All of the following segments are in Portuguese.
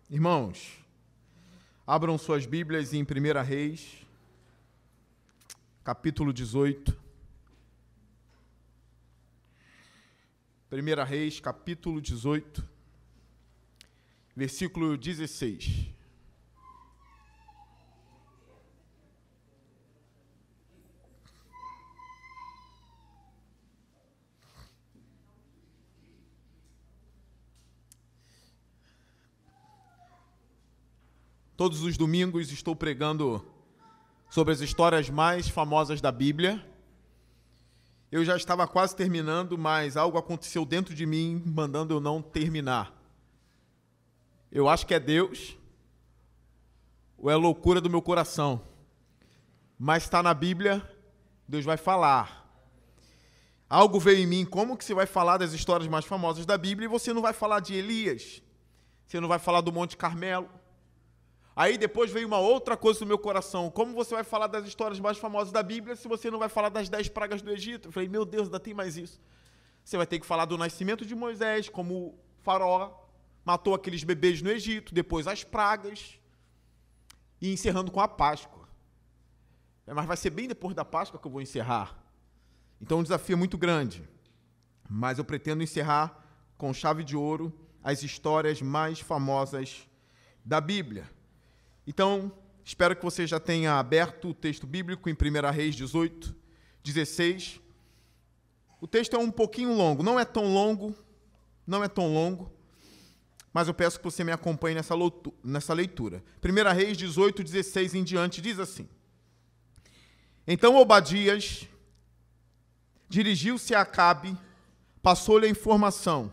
Irmãos, abram suas Bíblias em 1 Reis, capítulo 18. 1 Reis, capítulo 18, versículo 16. Todos os domingos estou pregando sobre as histórias mais famosas da Bíblia. Eu já estava quase terminando, mas algo aconteceu dentro de mim, mandando eu não terminar. Eu acho que é Deus, ou é loucura do meu coração. Mas está na Bíblia, Deus vai falar. Algo veio em mim, como que você vai falar das histórias mais famosas da Bíblia e você não vai falar de Elias? Você não vai falar do Monte Carmelo? Aí depois veio uma outra coisa no meu coração. Como você vai falar das histórias mais famosas da Bíblia se você não vai falar das 10 pragas do Egito? Eu falei, meu Deus, ainda tem mais isso. Você vai ter que falar do nascimento de Moisés, como o faraó matou aqueles bebês no Egito, depois as pragas, e encerrando com a Páscoa. Mas vai ser bem depois da Páscoa que eu vou encerrar. Então o desafio é muito grande. Mas eu pretendo encerrar com chave de ouro as histórias mais famosas da Bíblia. Então, espero que você já tenha aberto o texto bíblico em 1 Reis 18, 16. O texto é um pouquinho longo, não é tão longo, mas eu peço que você me acompanhe nessa leitura. 1 Reis 18, 16 em diante, diz assim: Então Obadias dirigiu-se a Acabe, passou-lhe a informação,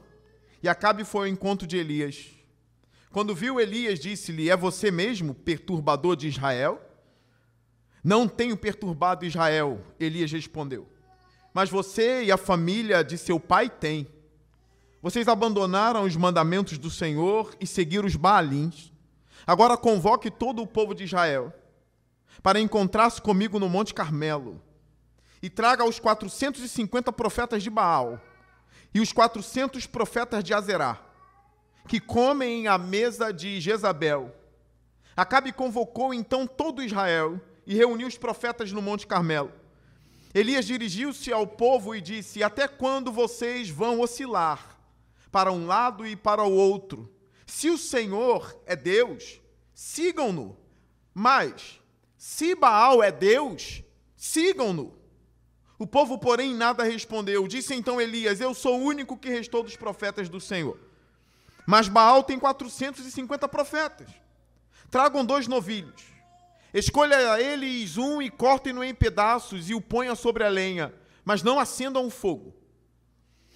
e Acabe foi ao encontro de Elias. Quando viu Elias, disse-lhe, é você mesmo, perturbador de Israel? Não tenho perturbado Israel, Elias respondeu. Mas você e a família de seu pai têm. Vocês abandonaram os mandamentos do Senhor e seguiram os Baalins. Agora convoque todo o povo de Israel para encontrar-se comigo no Monte Carmelo. E traga os 450 profetas de Baal e os 400 profetas de Azerá, que comem à mesa de Jezabel. Acabe convocou então todo Israel e reuniu os profetas no Monte Carmelo. Elias dirigiu-se ao povo e disse, até quando vocês vão oscilar para um lado e para o outro? Se o Senhor é Deus, sigam-no. Mas, se Baal é Deus, sigam-no. O povo, porém, nada respondeu. Disse então Elias, eu sou o único que restou dos profetas do Senhor. Mas Baal tem 450 profetas. Tragam 2 novilhos. Escolha eles um e cortem-no em pedaços e o ponha sobre a lenha, mas não acendam o fogo.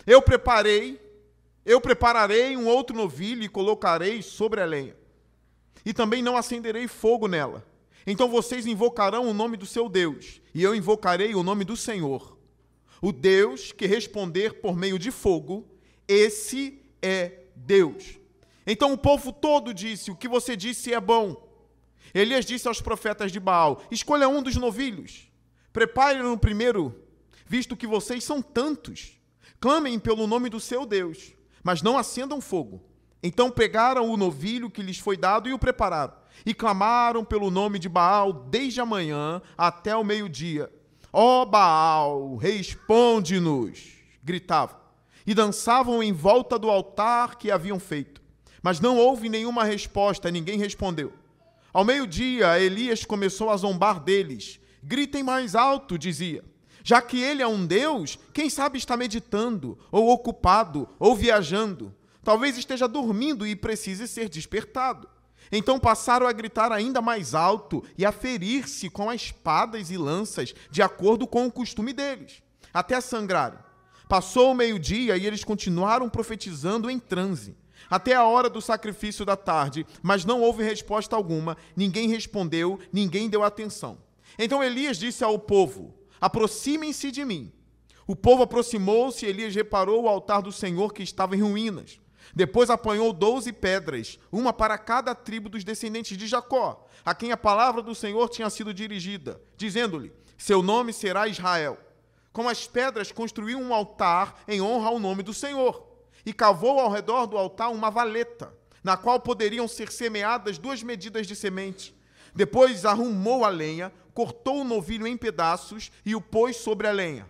Eu prepararei um outro novilho e colocarei sobre a lenha. E também não acenderei fogo nela. Então vocês invocarão o nome do seu Deus, e eu invocarei o nome do Senhor. O Deus que responder por meio de fogo, esse é Deus. Então o povo todo disse, o que você disse é bom. Elias disse aos profetas de Baal, escolha um dos novilhos, prepare-no primeiro, visto que vocês são tantos. Clamem pelo nome do seu Deus, mas não acendam fogo. Então pegaram o novilho que lhes foi dado e o prepararam, e clamaram pelo nome de Baal desde a manhã até o meio-dia. Ó Baal, responde-nos, gritavam. E dançavam em volta do altar que haviam feito. Mas não houve nenhuma resposta, ninguém respondeu. Ao meio-dia, Elias começou a zombar deles. Gritem mais alto, dizia. Já que ele é um Deus, quem sabe está meditando, ou ocupado, ou viajando. Talvez esteja dormindo e precise ser despertado. Então passaram a gritar ainda mais alto e a ferir-se com espadas e lanças, de acordo com o costume deles, até sangrarem. Passou o meio-dia e eles continuaram profetizando em transe, até a hora do sacrifício da tarde, mas não houve resposta alguma, ninguém respondeu, ninguém deu atenção. Então Elias disse ao povo, aproximem-se de mim. O povo aproximou-se e Elias reparou o altar do Senhor que estava em ruínas. Depois apanhou 12 pedras, uma para cada tribo dos descendentes de Jacó, a quem a palavra do Senhor tinha sido dirigida, dizendo-lhe, Seu nome será Israel. Com as pedras construiu um altar em honra ao nome do Senhor, e cavou ao redor do altar uma valeta, na qual poderiam ser semeadas 2 medidas de semente. Depois arrumou a lenha, cortou o novilho em pedaços e o pôs sobre a lenha.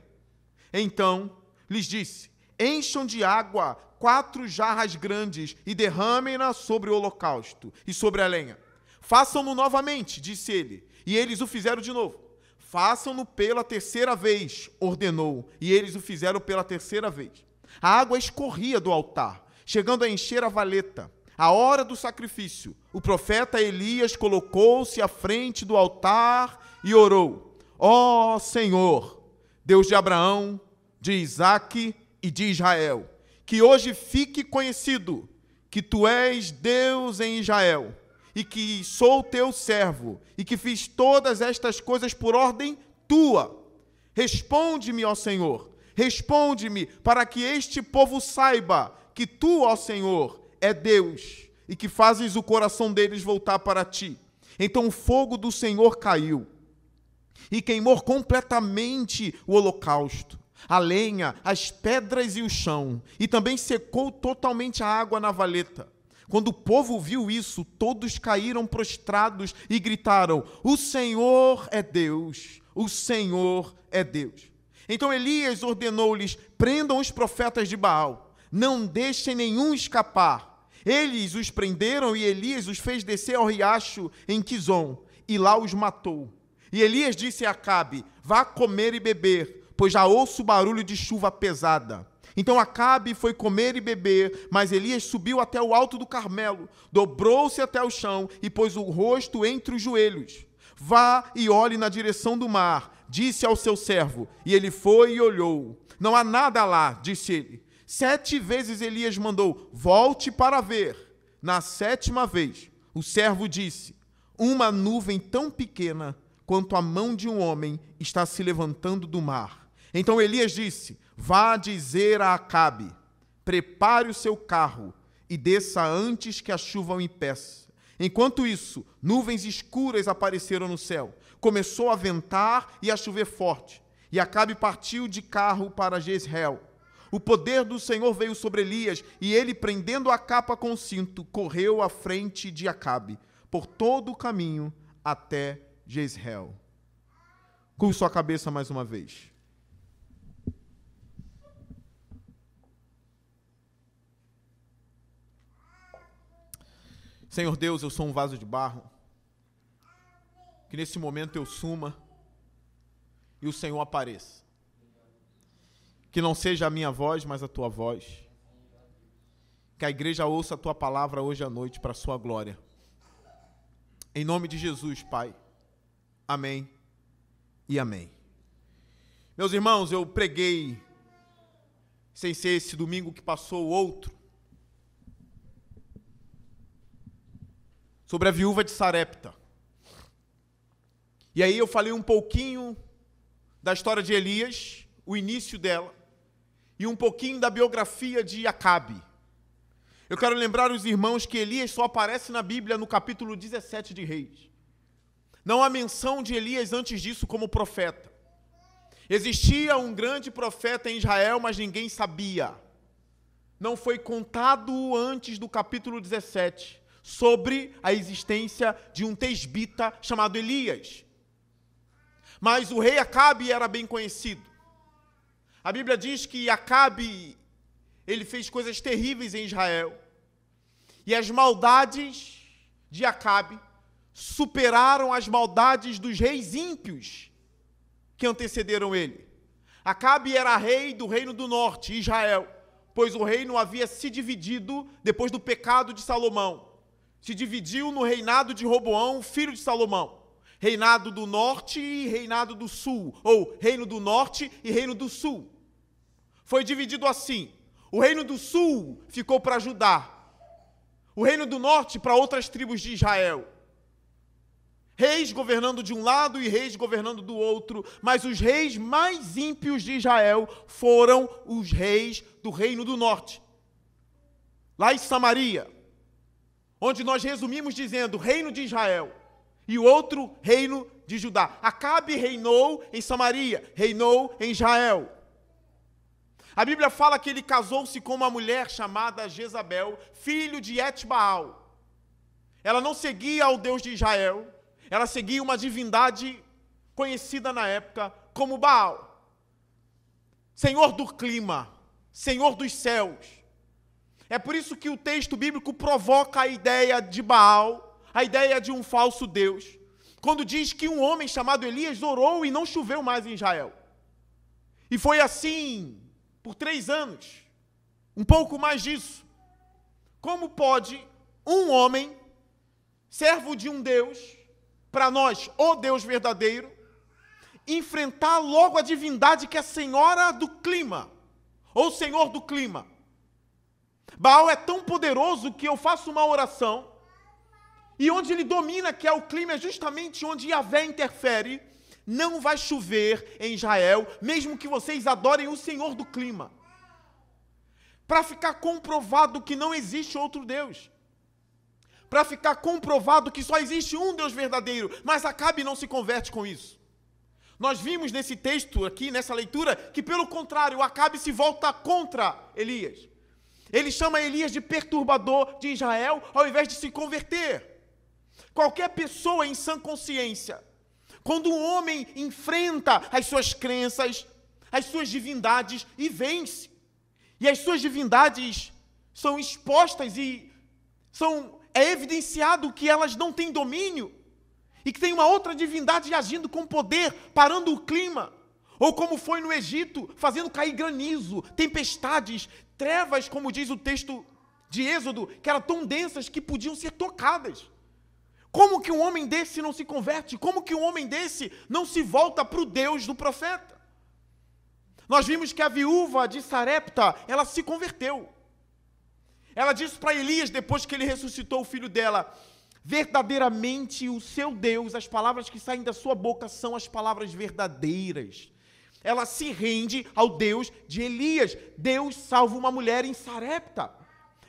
Então lhes disse: encham de água 4 jarras grandes e derramem-na sobre o holocausto e sobre a lenha. Façam-no novamente, disse ele, e eles o fizeram de novo. Façam-no pela 3ª vez, ordenou, e eles o fizeram pela 3ª vez. A água escorria do altar, chegando a encher a valeta. À hora do sacrifício, o profeta Elias colocou-se à frente do altar e orou: ó Senhor, Deus de Abraão, de Isaque e de Israel, que hoje fique conhecido que tu és Deus em Israel, e que sou teu servo, e que fiz todas estas coisas por ordem tua. Responde-me, ó Senhor, responde-me, para que este povo saiba que tu, ó Senhor, é Deus, e que fazes o coração deles voltar para ti. Então o fogo do Senhor caiu, e queimou completamente o holocausto, a lenha, as pedras e o chão, e também secou totalmente a água na valeta. Quando o povo viu isso, todos caíram prostrados e gritaram: o Senhor é Deus, o Senhor é Deus. Então Elias ordenou-lhes: prendam os profetas de Baal, não deixem nenhum escapar. Eles os prenderam e Elias os fez descer ao riacho em Quizon, e lá os matou. E Elias disse a Acabe: vá comer e beber, pois já ouço barulho de chuva pesada. Então Acabe foi comer e beber, mas Elias subiu até o alto do Carmelo, dobrou-se até o chão e pôs o rosto entre os joelhos. Vá e olhe na direção do mar, disse ao seu servo, e ele foi e olhou. Não há nada lá, disse ele. 7 vezes Elias mandou: volte para ver. Na 7ª vez, o servo disse: uma nuvem tão pequena quanto a mão de um homem está se levantando do mar. Então Elias disse: vá dizer a Acabe: prepare o seu carro e desça antes que a chuva o impeça. Enquanto isso, nuvens escuras apareceram no céu. Começou a ventar e a chover forte. E Acabe partiu de carro para Jezreel. O poder do Senhor veio sobre Elias, e ele, prendendo a capa com o cinto, correu à frente de Acabe, por todo o caminho até Jezreel. Curve sua cabeça mais uma vez. Senhor Deus, eu sou um vaso de barro, que nesse momento eu suma e o Senhor apareça. Que não seja a minha voz, mas a tua voz. Que a igreja ouça a tua palavra hoje à noite para a sua glória. Em nome de Jesus, Pai. Amém e amém. Meus irmãos, eu preguei, sem ser esse domingo que passou, o outro, sobre a viúva de Sarepta. E aí eu falei um pouquinho da história de Elias, o início dela, e um pouquinho da biografia de Acabe. Eu quero lembrar os irmãos que Elias só aparece na Bíblia no capítulo 17 de Reis. Não há menção de Elias antes disso como profeta. Existia um grande profeta em Israel, mas ninguém sabia. Não foi contado antes do capítulo 17 sobre a existência de um tesbita chamado Elias. Mas o rei Acabe era bem conhecido. A Bíblia diz que Acabe, ele fez coisas terríveis em Israel. E as maldades de Acabe superaram as maldades dos reis ímpios que antecederam ele. Acabe era rei do reino do norte, Israel, pois o reino havia se dividido depois do pecado de Salomão. Se dividiu no reinado de Roboão, filho de Salomão. Reinado do norte e reinado do sul, ou reino do norte e reino do sul. Foi dividido assim: o reino do sul ficou para Judá, o reino do norte para outras tribos de Israel. Reis governando de um lado e reis governando do outro, mas os reis mais ímpios de Israel foram os reis do reino do norte. Lá em Samaria, onde nós resumimos dizendo reino de Israel, e o outro reino de Judá. Acabe reinou em Samaria, reinou em Israel. A Bíblia fala que ele casou-se com uma mulher chamada Jezabel, filho de Etbaal. Ela não seguia ao Deus de Israel, ela seguia uma divindade conhecida na época como Baal. Senhor do clima, Senhor dos céus. É por isso que o texto bíblico provoca a ideia de Baal, a ideia de um falso Deus, quando diz que um homem chamado Elias orou e não choveu mais em Israel. E foi assim por 3 anos, um pouco mais disso. Como pode um homem, servo de um Deus, para nós, o Deus verdadeiro, enfrentar logo a divindade que é a Senhora do clima, ou Senhor do clima? Baal é tão poderoso que eu faço uma oração, e onde ele domina, que é o clima, é justamente onde Yahvé interfere. Não vai chover em Israel, mesmo que vocês adorem o Senhor do clima. Para ficar comprovado que não existe outro Deus. Para ficar comprovado que só existe um Deus verdadeiro. Mas Acabe não se converte com isso. Nós vimos nesse texto aqui, nessa leitura, que pelo contrário, Acabe se volta contra Elias. Ele chama Elias de perturbador de Israel, ao invés de se converter. Qualquer pessoa em sã consciência, quando um homem enfrenta as suas crenças, as suas divindades e vence, e as suas divindades são expostas e é evidenciado que elas não têm domínio, e que tem uma outra divindade agindo com poder, parando o clima, ou como foi no Egito, fazendo cair granizo, tempestades, trevas, como diz o texto de Êxodo, que eram tão densas que podiam ser tocadas. Como que um homem desse não se converte? Como que um homem desse não se volta para o Deus do profeta? Nós vimos que a viúva de Sarepta, ela se converteu. Ela disse para Elias, depois que ele ressuscitou o filho dela: verdadeiramente o seu Deus, as palavras que saem da sua boca são as palavras verdadeiras. Ela se rende ao Deus de Elias. Deus salva uma mulher em Sarepta.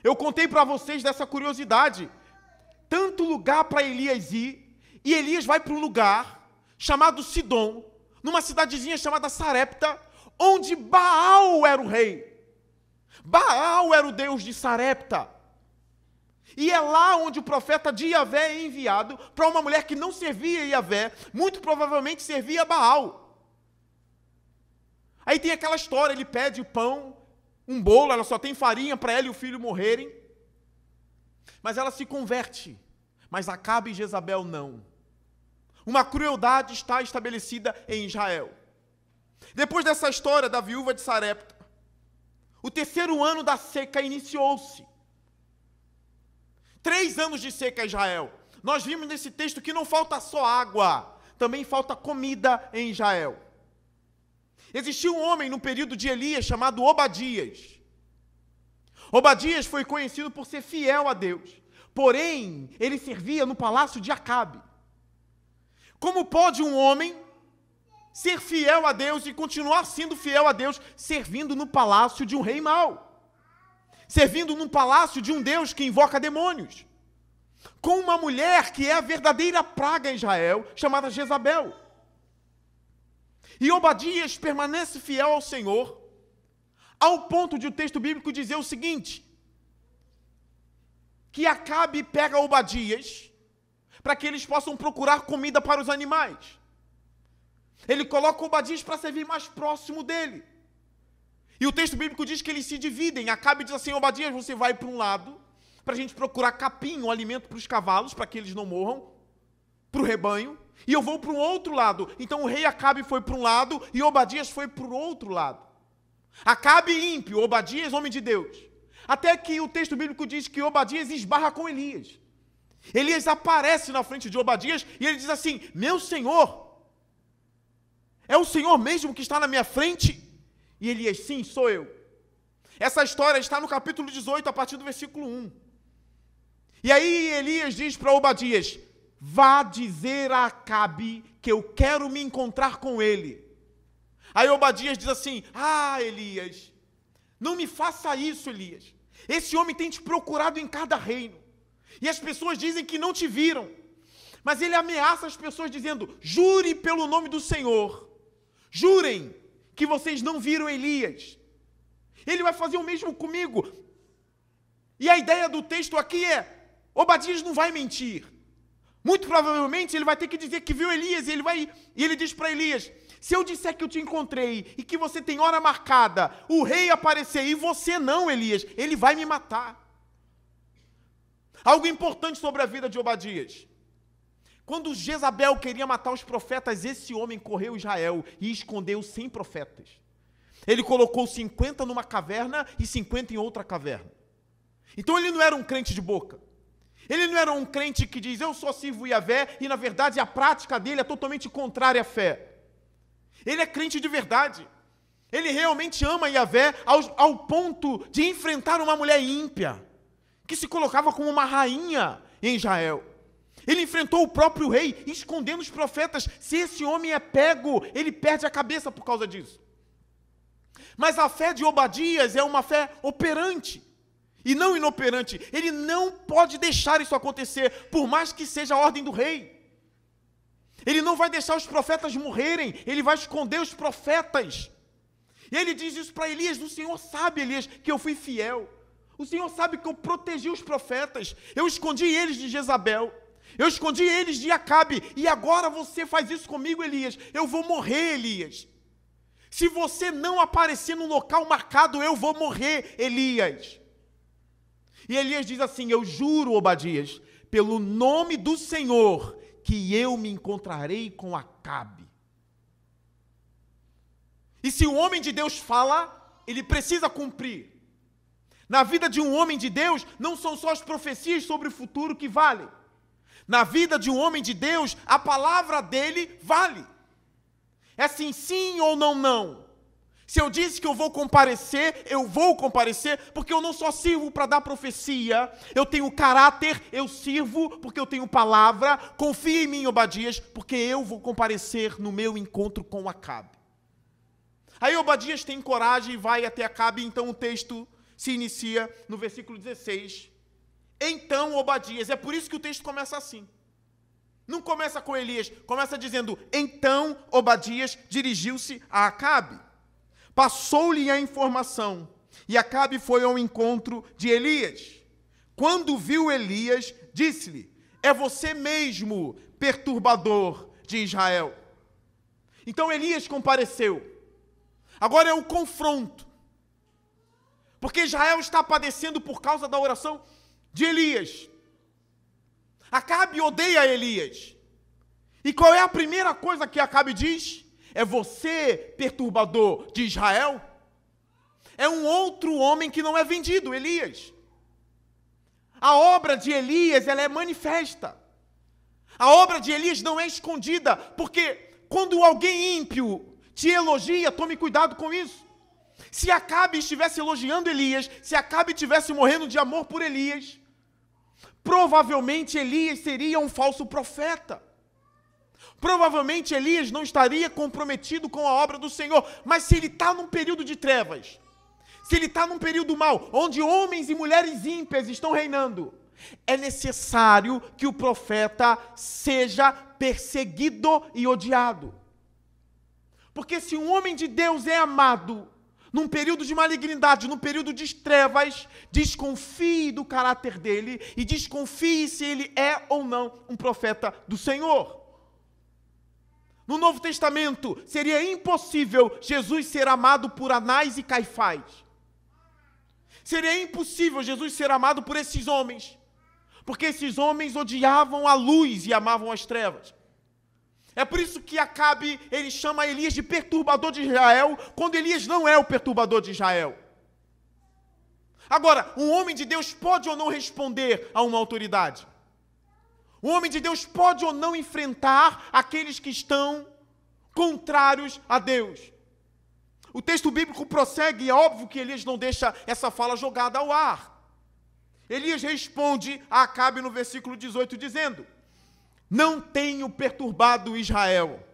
Eu contei para vocês dessa curiosidade. Tanto lugar para Elias ir, e Elias vai para um lugar chamado Sidom, numa cidadezinha chamada Sarepta, onde Baal era o rei. Baal era o deus de Sarepta. E é lá onde o profeta de Yahvé é enviado para uma mulher que não servia Yahvé, muito provavelmente servia Baal. Aí tem aquela história, ele pede o pão, um bolo, ela só tem farinha para ela e o filho morrerem. Mas ela se converte. Mas Acabe e Jezabel não. Uma crueldade está estabelecida em Israel. Depois dessa história da viúva de Sarepta, o 3º ano da seca iniciou-se. 3 anos de seca em Israel. Nós vimos nesse texto que não falta só água, também falta comida em Israel. Existiu um homem no período de Elias chamado Obadias. Obadias foi conhecido por ser fiel a Deus, porém, ele servia no palácio de Acabe. Como pode um homem ser fiel a Deus e continuar sendo fiel a Deus, servindo no palácio de um rei mau? Servindo num palácio de um Deus que invoca demônios? Com uma mulher que é a verdadeira praga em Israel, chamada Jezabel. E Obadias permanece fiel ao Senhor, ao ponto de o texto bíblico dizer o seguinte: que Acabe pega Obadias para que eles possam procurar comida para os animais. Ele coloca Obadias para servir mais próximo dele. E o texto bíblico diz que eles se dividem. Acabe diz assim: Obadias, você vai para um lado, para a gente procurar capim, um alimento para os cavalos, para que eles não morram, para o rebanho, e eu vou para um outro lado. Então o rei Acabe foi para um lado e Obadias foi para o outro lado. Acabe ímpio, Obadias homem de Deus. Até que o texto bíblico diz que Obadias esbarra com Elias. Elias aparece na frente de Obadias e ele diz assim: meu senhor, é o Senhor mesmo que está na minha frente? E Elias: sim, sou eu. Essa história está no capítulo 18, a partir do versículo 1. E aí Elias diz para Obadias: vá dizer a Acabe que eu quero me encontrar com ele. Aí Obadias diz assim: ah, Elias, não me faça isso, Elias. Esse homem tem te procurado em cada reino. E as pessoas dizem que não te viram. Mas ele ameaça as pessoas dizendo: jure pelo nome do Senhor. Jurem que vocês não viram Elias. Ele vai fazer o mesmo comigo. E a ideia do texto aqui é: Obadias não vai mentir. Muito provavelmente ele vai ter que dizer que viu Elias. E ele diz para Elias: se eu disser que eu te encontrei e que você tem hora marcada, o rei aparecer e você não, Elias, ele vai me matar. Algo importante sobre a vida de Obadias. Quando Jezabel queria matar os profetas, esse homem correu Israel e escondeu 100 profetas. Ele colocou 50 numa caverna e 50 em outra caverna. Então ele não era um crente de boca. Ele não era um crente que diz: eu só sirvo Yahvé, e na verdade a prática dele é totalmente contrária à fé. Ele é crente de verdade. Ele realmente ama Yahvé ao ponto de enfrentar uma mulher ímpia, que se colocava como uma rainha em Israel. Ele enfrentou o próprio rei, escondendo os profetas. Se esse homem é pego, ele perde a cabeça por causa disso. Mas a fé de Obadias é uma fé operante e não inoperante. Ele não pode deixar isso acontecer, por mais que seja a ordem do rei. Ele não vai deixar os profetas morrerem, ele vai esconder os profetas. E ele diz isso para Elias: o Senhor sabe, Elias, que eu fui fiel. O Senhor sabe que eu protegi os profetas. Eu escondi eles de Jezabel. Eu escondi eles de Acabe. E agora você faz isso comigo, Elias. Eu vou morrer, Elias. Se você não aparecer no local marcado, eu vou morrer, Elias. E Elias diz assim: eu juro, Obadias, pelo nome do Senhor, que eu me encontrarei com Acabe. E se o homem de Deus fala, ele precisa cumprir. Na vida de um homem de Deus, não são só as profecias sobre o futuro que valem. Na vida de um homem de Deus, a palavra dele vale. É assim, sim ou não, não. Se eu disse que eu vou comparecer, porque eu não só sirvo para dar profecia, eu tenho caráter, eu sirvo porque eu tenho palavra. Confia em mim, Obadias, porque eu vou comparecer no meu encontro com Acabe. Aí Obadias tem coragem e vai até Acabe. Então o texto se inicia no versículo 16. Então Obadias, é por isso que o texto começa assim. Não começa com Elias, começa dizendo: então Obadias dirigiu-se a Acabe. Passou-lhe a informação, e Acabe foi ao encontro de Elias. Quando viu Elias, disse-lhe: é você mesmo, perturbador de Israel. Então Elias compareceu. Agora é o confronto. Porque Israel está padecendo por causa da oração de Elias. Acabe odeia Elias. E qual é a primeira coisa que Acabe diz? É você, perturbador de Israel? É um outro homem que não é vendido, Elias. A obra de Elias, ela é manifesta. A obra de Elias não é escondida, porque quando alguém ímpio te elogia, tome cuidado com isso. Se Acabe estivesse elogiando Elias, se Acabe estivesse morrendo de amor por Elias, provavelmente Elias seria um falso profeta. Provavelmente Elias não estaria comprometido com a obra do Senhor. Mas se ele está num período de trevas, se ele está num período mau, onde homens e mulheres ímpias estão reinando, é necessário que o profeta seja perseguido e odiado. Porque se um homem de Deus é amado, num período de malignidade, num período de trevas, desconfie do caráter dele e desconfie se ele é ou não um profeta do Senhor. No Novo Testamento, seria impossível Jesus ser amado por Anás e Caifás. Seria impossível Jesus ser amado por esses homens, porque esses homens odiavam a luz e amavam as trevas. É por isso que Acabe, ele chama Elias de perturbador de Israel, quando Elias não é o perturbador de Israel. Agora, um homem de Deus pode ou não responder a uma autoridade? Um homem de Deus pode ou não enfrentar aqueles que estão contrários a Deus? O texto bíblico prossegue, e é óbvio que Elias não deixa essa fala jogada ao ar. Elias responde a Acabe no versículo 18, dizendo: não tenho perturbado Israel.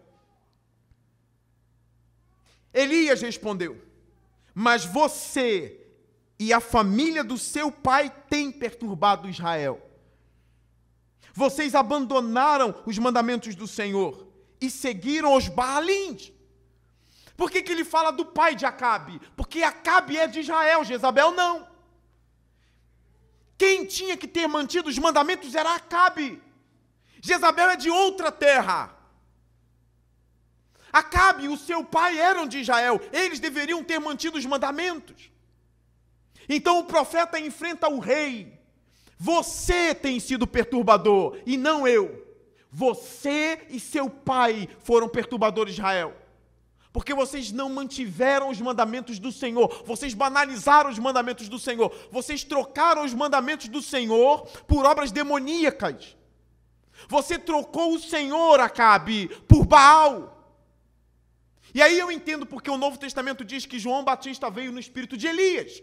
Elias respondeu: mas você e a família do seu pai têm perturbado Israel. Vocês abandonaram os mandamentos do Senhor e seguiram os Baalins. Por que ele fala do pai de Acabe? Porque Acabe é de Israel, Jezabel não. Quem tinha que ter mantido os mandamentos era Acabe. Jezabel é de outra terra. Acabe e o seu pai eram de Israel. Eles deveriam ter mantido os mandamentos. Então o profeta enfrenta o rei. Você tem sido perturbador e não eu. Você e seu pai foram perturbadores de Israel. Porque vocês não mantiveram os mandamentos do Senhor. Vocês banalizaram os mandamentos do Senhor. Vocês trocaram os mandamentos do Senhor por obras demoníacas. Você trocou o Senhor, Acabe, por Baal. E aí eu entendo porque o Novo Testamento diz que João Batista veio no espírito de Elias.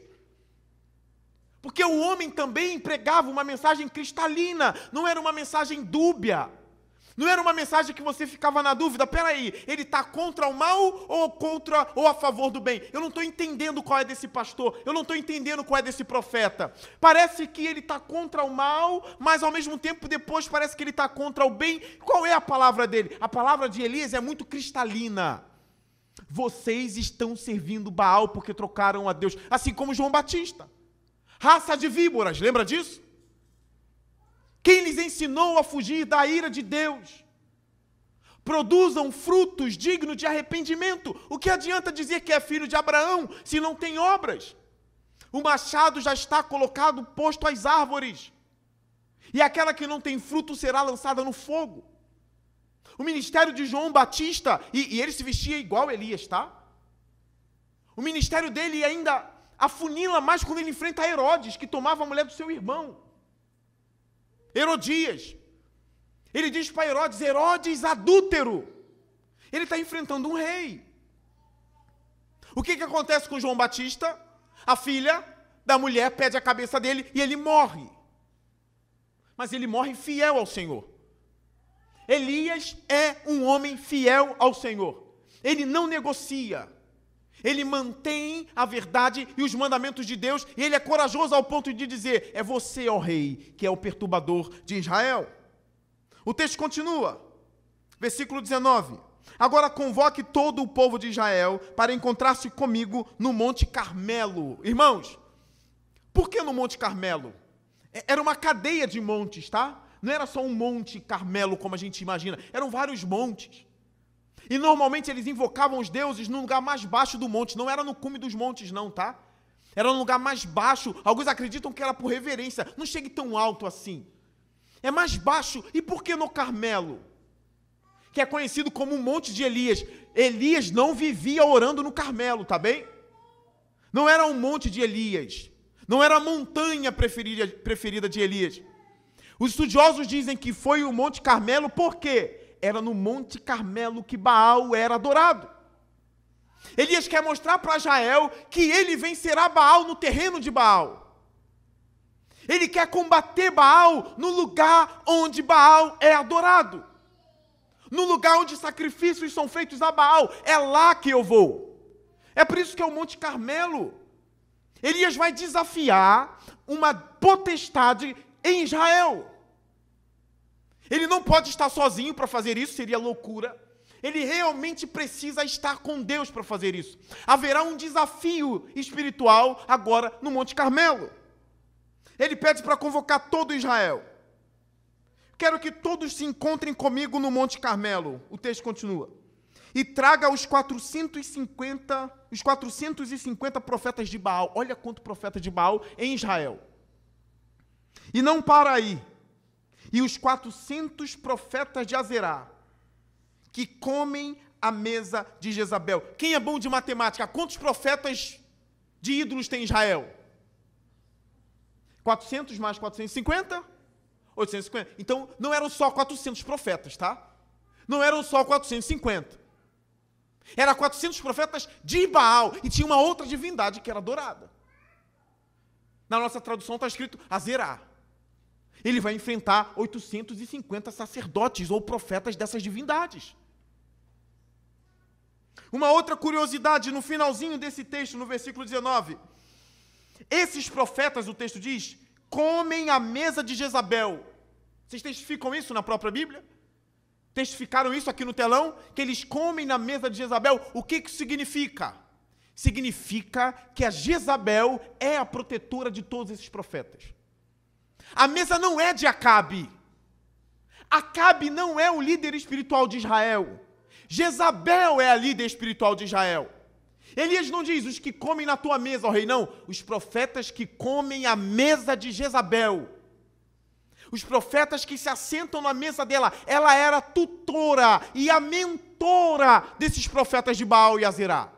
Porque o homem também pregava uma mensagem cristalina, não era uma mensagem dúbia. Não era uma mensagem que você ficava na dúvida, peraí, ele está contra o mal ou a favor do bem? Eu não estou entendendo qual é desse pastor, eu não estou entendendo qual é desse profeta. Parece que ele está contra o mal, mas ao mesmo tempo depois parece que ele está contra o bem. Qual é a palavra dele? A palavra de Elias é muito cristalina. Vocês estão servindo Baal porque trocaram a Deus, assim como João Batista. Raça de víboras, lembra disso? Quem lhes ensinou a fugir da ira de Deus? Produzam frutos dignos de arrependimento. O que adianta dizer que é filho de Abraão se não tem obras? O machado já está colocado, posto às árvores. E aquela que não tem fruto será lançada no fogo. O ministério de João Batista, e ele se vestia igual Elias, tá? O ministério dele ainda afunila mais quando ele enfrenta Herodes, que tomava a mulher do seu irmão. Herodias. Ele diz para Herodes, Herodes adúltero. Ele está enfrentando um rei. O que acontece com João Batista? A filha da mulher pede a cabeça dele e ele morre. Mas ele morre fiel ao Senhor. Elias é um homem fiel ao Senhor. Ele não negocia. Ele mantém a verdade e os mandamentos de Deus, e ele é corajoso ao ponto de dizer, é você, ó rei, que é o perturbador de Israel. O texto continua, versículo 19. Agora convoque todo o povo de Israel para encontrar-se comigo no Monte Carmelo. Irmãos, por que no Monte Carmelo? Era uma cadeia de montes, tá? Não era só um Monte Carmelo como a gente imagina, eram vários montes. E normalmente eles invocavam os deuses no lugar mais baixo do monte. Não era no cume dos montes não, tá? Era no lugar mais baixo. Alguns acreditam que era por reverência. Não chegue tão alto assim. É mais baixo. E por que no Carmelo? Que é conhecido como o Monte de Elias. Elias não vivia orando no Carmelo, tá bem? Não era um monte de Elias. Não era a montanha preferida de Elias. Os estudiosos dizem que foi o Monte Carmelo por quê? Era no Monte Carmelo que Baal era adorado. Elias quer mostrar para Israel que ele vencerá Baal no terreno de Baal. Ele quer combater Baal no lugar onde Baal é adorado. No lugar onde sacrifícios são feitos a Baal. É lá que eu vou. É por isso que é o Monte Carmelo. Elias vai desafiar uma potestade em Israel. Ele não pode estar sozinho para fazer isso, seria loucura. Ele realmente precisa estar com Deus para fazer isso. Haverá um desafio espiritual agora no Monte Carmelo. Ele pede para convocar todo Israel. Quero que todos se encontrem comigo no Monte Carmelo. O texto continua. E traga os 450 profetas de Baal. Olha quanto profeta de Baal em Israel. E não para aí. E os 400 profetas de Azerá, que comem a mesa de Jezabel. Quem é bom de matemática? Quantos profetas de ídolos tem Israel? 400 mais 450? 850. Então, não eram só 400 profetas, tá? Não eram só 450. Eram 400 profetas de Baal. E tinha uma outra divindade que era adorada. Na nossa tradução está escrito Azerá. Ele vai enfrentar 850 sacerdotes ou profetas dessas divindades. Uma outra curiosidade no finalzinho desse texto, no versículo 19. Esses profetas, o texto diz, comem a mesa de Jezabel. Vocês testificam isso na própria Bíblia? Testificaram isso aqui no telão? Que eles comem na mesa de Jezabel. O que isso significa? Significa que a Jezabel é a protetora de todos esses profetas. A mesa não é de Acabe. Acabe não é o líder espiritual de Israel. Jezabel é a líder espiritual de Israel. Elias não diz os que comem na tua mesa, ó rei, não. Os profetas que comem a mesa de Jezabel. Os profetas que se assentam na mesa dela. Ela era a tutora e a mentora desses profetas de Baal e Azerá.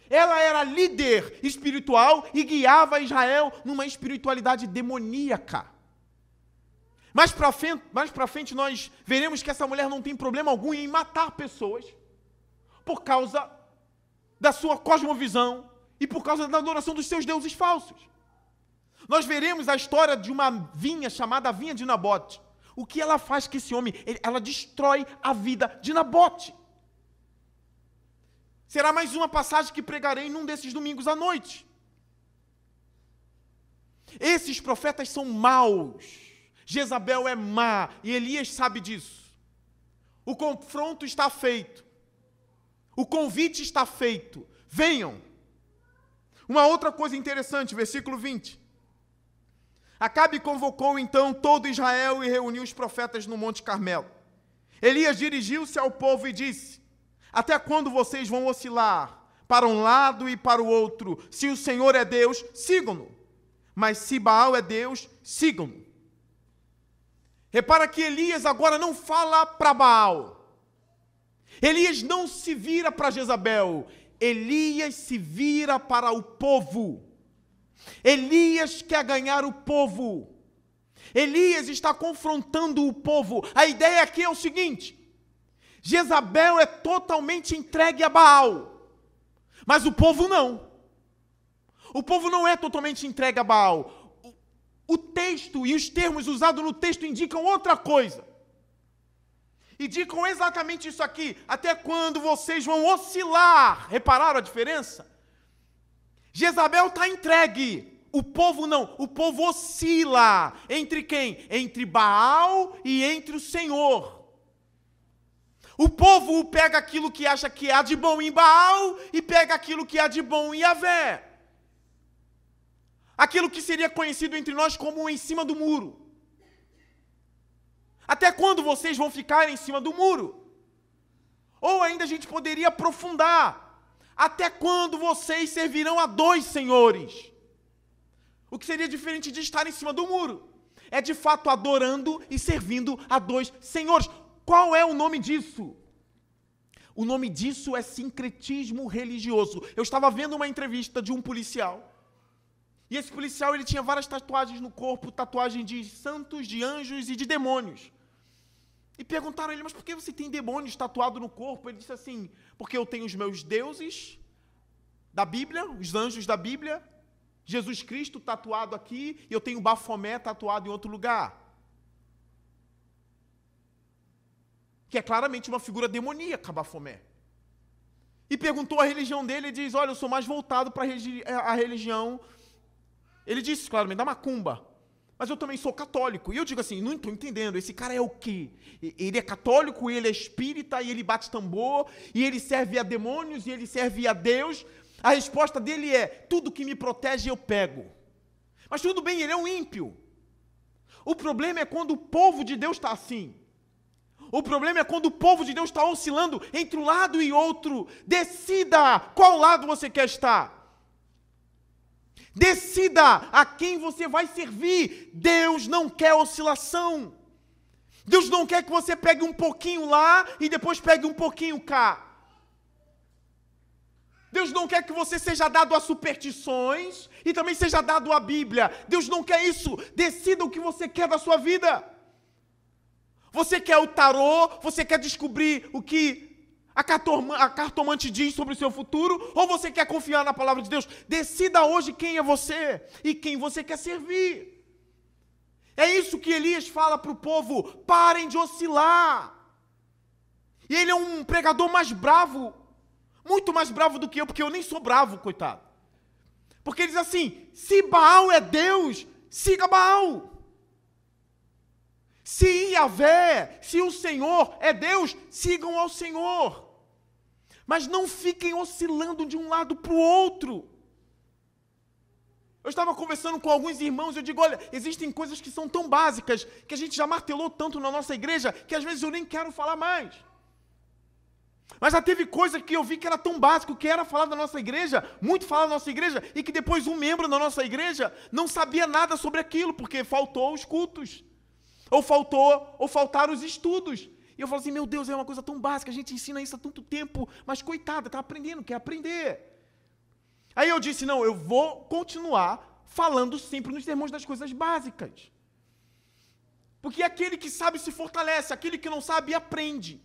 Ela era líder espiritual e guiava Israel numa espiritualidade demoníaca. Mais para frente nós veremos que essa mulher não tem problema algum em matar pessoas por causa da sua cosmovisão e por causa da adoração dos seus deuses falsos. Nós veremos a história de uma vinha chamada Vinha de Nabote. O que ela faz com esse homem? Ela destrói a vida de Nabote. Será mais uma passagem que pregarei num desses domingos à noite. Esses profetas são maus. Jezabel é má e Elias sabe disso. O confronto está feito. O convite está feito. Venham. Uma outra coisa interessante, versículo 20. Acabe convocou então todo Israel e reuniu os profetas no Monte Carmelo. Elias dirigiu-se ao povo e disse: até quando vocês vão oscilar para um lado e para o outro? Se o Senhor é Deus, sigam-no. Mas se Baal é Deus, sigam-no. Repara que Elias agora não fala para Baal. Elias não se vira para Jezabel. Elias se vira para o povo. Elias quer ganhar o povo. Elias está confrontando o povo. A ideia aqui é o seguinte: Jezabel é totalmente entregue a Baal, mas o povo não. O povo não é totalmente entregue a Baal. O texto e os termos usados no texto indicam outra coisa. Indicam exatamente isso aqui. Até quando vocês vão oscilar? Repararam a diferença? Jezabel está entregue. O povo não. O povo oscila. Entre quem? Entre Baal e entre o Senhor. O povo pega aquilo que acha que há de bom em Baal e pega aquilo que há de bom em Yahvé. Aquilo que seria conhecido entre nós como em cima do muro. Até quando vocês vão ficar em cima do muro? Ou ainda a gente poderia aprofundar. Até quando vocês servirão a dois senhores? O que seria diferente de estar em cima do muro? É de fato adorando e servindo a dois senhores. Qual é o nome disso? O nome disso é sincretismo religioso. Eu estava vendo uma entrevista de um policial. E esse policial, ele tinha várias tatuagens no corpo, tatuagem de santos, de anjos e de demônios. E perguntaram a ele, mas por que você tem demônios tatuado no corpo? Ele disse assim, porque eu tenho os meus deuses da Bíblia, os anjos da Bíblia, Jesus Cristo tatuado aqui, e eu tenho Bafomé tatuado em outro lugar. Que é claramente uma figura demoníaca, Bafomé. E perguntou a religião dele, ele diz, olha, eu sou mais voltado para a religião. Ele disse claramente, da macumba. Mas eu também sou católico. E eu digo assim, não estou entendendo, esse cara é o quê? Ele é católico, ele é espírita, e ele bate tambor, e ele serve a demônios, e ele serve a Deus. A resposta dele é, tudo que me protege eu pego. Mas tudo bem, ele é um ímpio. O problema é quando o povo de Deus está assim. O problema é quando o povo de Deus está oscilando entre um lado e outro. Decida qual lado você quer estar. Decida a quem você vai servir. Deus não quer oscilação. Deus não quer que você pegue um pouquinho lá e depois pegue um pouquinho cá. Deus não quer que você seja dado a superstições e também seja dado a Bíblia. Deus não quer isso. Decida o que você quer da sua vida. Você quer o tarô? Você quer descobrir o que a cartomante diz sobre o seu futuro? Ou você quer confiar na palavra de Deus? Decida hoje quem é você e quem você quer servir. É isso que Elias fala para o povo. Parem de oscilar. E ele é um pregador mais bravo. Muito mais bravo do que eu, porque eu nem sou bravo, coitado. Porque ele diz assim, se Baal é Deus, siga Baal. Se Yahvé, se o Senhor é Deus, sigam ao Senhor. Mas não fiquem oscilando de um lado para o outro. Eu estava conversando com alguns irmãos e eu digo, olha, existem coisas que são tão básicas, que a gente já martelou tanto na nossa igreja, que às vezes eu nem quero falar mais. Mas já teve coisa que eu vi que era tão básico, que era falar da nossa igreja, muito falar da nossa igreja, e que depois um membro da nossa igreja não sabia nada sobre aquilo, porque faltou os cultos, ou faltaram os estudos. E eu falo assim, meu Deus, é uma coisa tão básica, a gente ensina isso há tanto tempo, mas coitada, está aprendendo, quer aprender. Aí eu disse, não, eu vou continuar falando sempre nos sermões das coisas básicas. Porque aquele que sabe se fortalece, aquele que não sabe aprende.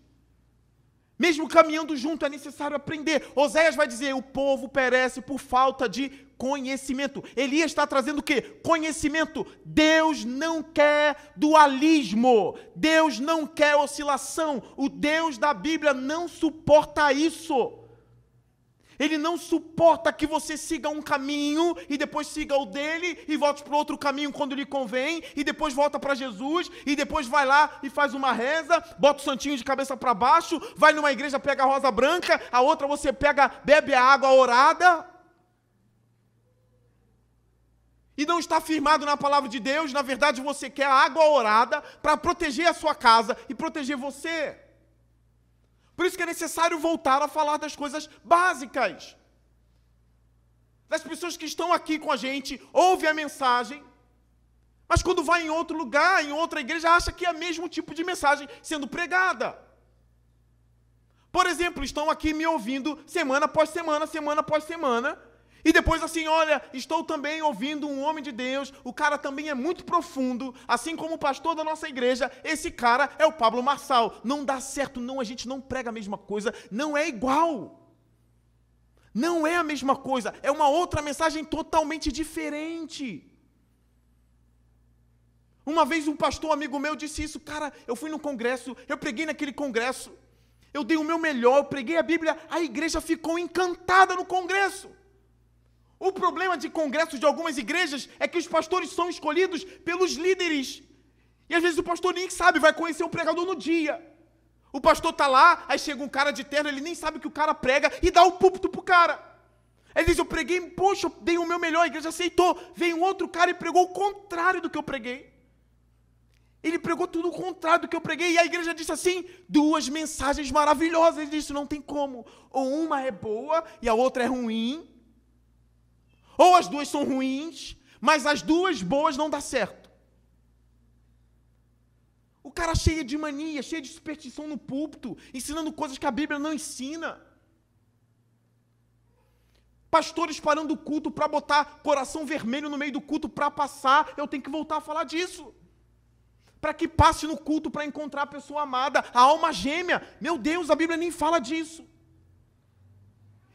Mesmo caminhando junto, é necessário aprender. Oséias vai dizer, o povo perece por falta de conhecimento. Elias está trazendo o quê? Conhecimento. Deus não quer dualismo. Deus não quer oscilação. O Deus da Bíblia não suporta isso. Ele não suporta que você siga um caminho e depois siga o dele e volte para o outro caminho quando lhe convém e depois volta para Jesus e depois vai lá e faz uma reza, bota o santinho de cabeça para baixo, vai numa igreja, pega a rosa branca, a outra você pega, bebe a água orada e não está firmado na palavra de Deus. Na verdade você quer a água orada para proteger a sua casa e proteger você. Por isso que é necessário voltar a falar das coisas básicas. Das pessoas que estão aqui com a gente, ouvem a mensagem, mas quando vai em outro lugar, em outra igreja, acha que é o mesmo tipo de mensagem sendo pregada. Por exemplo, estão aqui me ouvindo semana após semana, semana após semana, e depois assim, olha, estou também ouvindo um homem de Deus, o cara também é muito profundo, assim como o pastor da nossa igreja, esse cara é o Pablo Marçal. Não dá certo, não, a gente não prega a mesma coisa, não é igual. Não é a mesma coisa, é uma outra mensagem totalmente diferente. Uma vez um pastor amigo meu disse isso, cara, eu fui no congresso, eu preguei naquele congresso, eu dei o meu melhor, eu preguei a Bíblia, a igreja ficou encantada no congresso. O problema de congressos de algumas igrejas é que os pastores são escolhidos pelos líderes. E às vezes o pastor nem sabe, vai conhecer o pregador no dia. O pastor está lá, aí chega um cara de terno, ele nem sabe o que o cara prega e dá o púlpito pro cara. Aí ele diz, eu preguei, poxa, eu dei o meu melhor, a igreja aceitou. Veio um outro cara e pregou o contrário do que eu preguei. Ele pregou tudo o contrário do que eu preguei. E a igreja disse assim, duas mensagens maravilhosas. Ele disse, não tem como. Ou uma é boa e a outra é ruim. Ou as duas são ruins, mas as duas boas não dá certo. O cara cheio de mania, cheio de superstição no púlpito, ensinando coisas que a Bíblia não ensina. Pastores parando o culto para botar coração vermelho no meio do culto para passar. Eu tenho que voltar a falar disso. Para que passe no culto para encontrar a pessoa amada, a alma gêmea. Meu Deus, a Bíblia nem fala disso.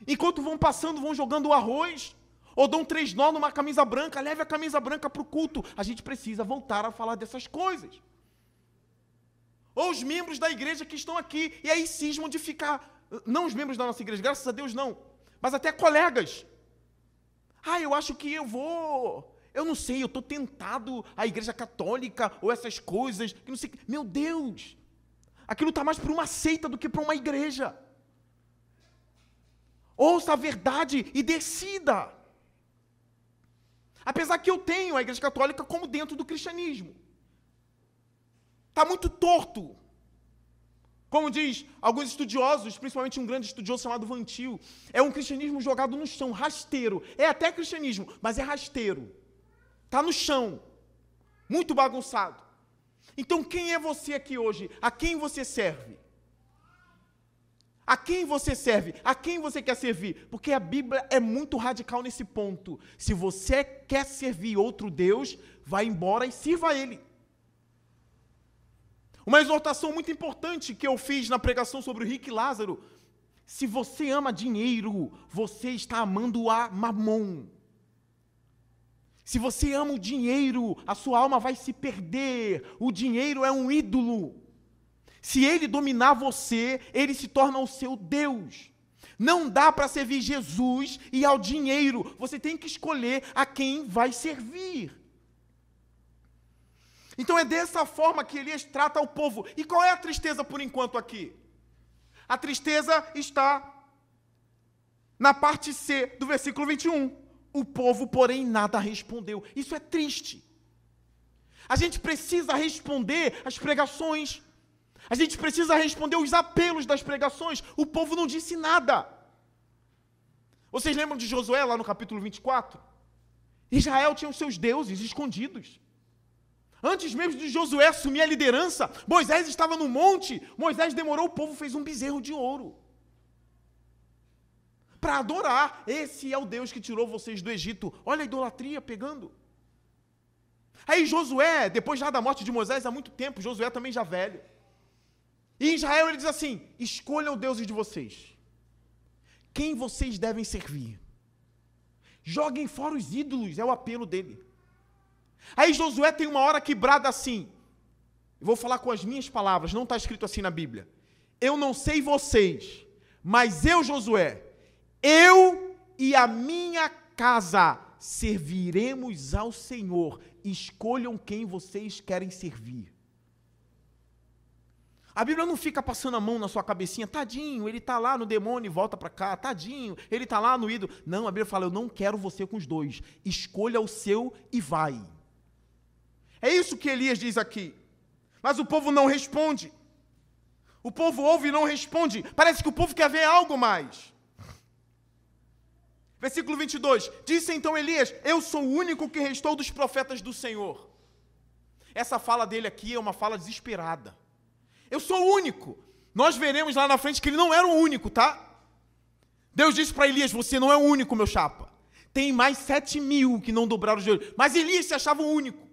Enquanto vão passando, vão jogando o arroz. Ou dão 3 nós numa camisa branca, leve a camisa branca para o culto. A gente precisa voltar a falar dessas coisas. Ou os membros da igreja que estão aqui, e aí cismam de ficar, não os membros da nossa igreja, graças a Deus não, mas até colegas. Eu acho que eu não sei, eu estou tentado à igreja católica, ou essas coisas, que não sei. Meu Deus, aquilo está mais para uma seita do que para uma igreja. Ouça a verdade e decida. Apesar que eu tenho a igreja católica como dentro do cristianismo. Está muito torto. Como diz alguns estudiosos, principalmente um grande estudioso chamado Van Til, é um cristianismo jogado no chão, rasteiro. É até cristianismo, mas é rasteiro. Está no chão. Muito bagunçado. Então quem é você aqui hoje? A quem você serve? A quem você serve? A quem você quer servir? Porque a Bíblia é muito radical nesse ponto. Se você quer servir outro Deus, vá embora e sirva a Ele. Uma exortação muito importante que eu fiz na pregação sobre o rico e Lázaro. Se você ama dinheiro, você está amando a Mamon. Se você ama o dinheiro, a sua alma vai se perder. O dinheiro é um ídolo. Se ele dominar você, ele se torna o seu Deus. Não dá para servir Jesus e ao dinheiro. Você tem que escolher a quem vai servir. Então é dessa forma que Elias trata o povo. E qual é a tristeza por enquanto aqui? A tristeza está na parte C do versículo 21. O povo, porém, nada respondeu. Isso é triste. A gente precisa responder às pregações. A gente precisa responder os apelos das pregações. O povo não disse nada. Vocês lembram de Josué lá no capítulo 24? Israel tinha os seus deuses escondidos. Antes mesmo de Josué assumir a liderança, Moisés estava no monte. Moisés demorou, o povo fez um bezerro de ouro para adorar. Esse é o Deus que tirou vocês do Egito. Olha a idolatria pegando. Aí Josué, depois já da morte de Moisés, há muito tempo, Josué também já velho. E em Israel ele diz assim: escolham o Deus de vocês. Quem vocês devem servir? Joguem fora os ídolos, é o apelo dele. Aí Josué tem uma hora que brada assim. Eu vou falar com as minhas palavras, não está escrito assim na Bíblia. Eu não sei vocês, mas eu, Josué, eu e a minha casa serviremos ao Senhor. Escolham quem vocês querem servir. A Bíblia não fica passando a mão na sua cabecinha, tadinho, ele está lá no demônio e volta para cá, tadinho, ele está lá no ídolo. Não, a Bíblia fala, eu não quero você com os dois. Escolha o seu e vai. É isso que Elias diz aqui. Mas o povo não responde. O povo ouve e não responde. Parece que o povo quer ver algo mais. Versículo 22. Disse então Elias: eu sou o único que restou dos profetas do Senhor. Essa fala dele aqui é uma fala desesperada. Eu sou o único. Nós veremos lá na frente que ele não era o único, tá? Deus disse para Elias: você não é o único, meu chapa. Tem mais 7.000 que não dobraram os joelhos. Mas Elias se achava o único.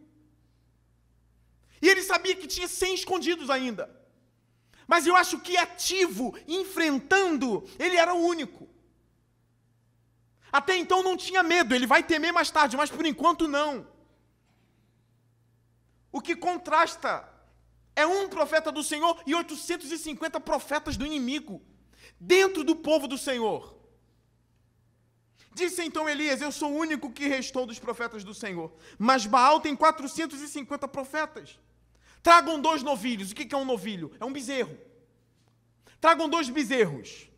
E ele sabia que tinha 100 escondidos ainda. Mas eu acho que ativo, enfrentando, ele era o único. Até então não tinha medo, ele vai temer mais tarde, mas por enquanto não. O que contrasta é um profeta do Senhor e 850 profetas do inimigo, dentro do povo do Senhor. Disse então Elias: eu sou o único que restou dos profetas do Senhor, mas Baal tem 450 profetas. Tragam 2 novilhos. O que é um novilho? É um bezerro. Tragam 2 bezerros.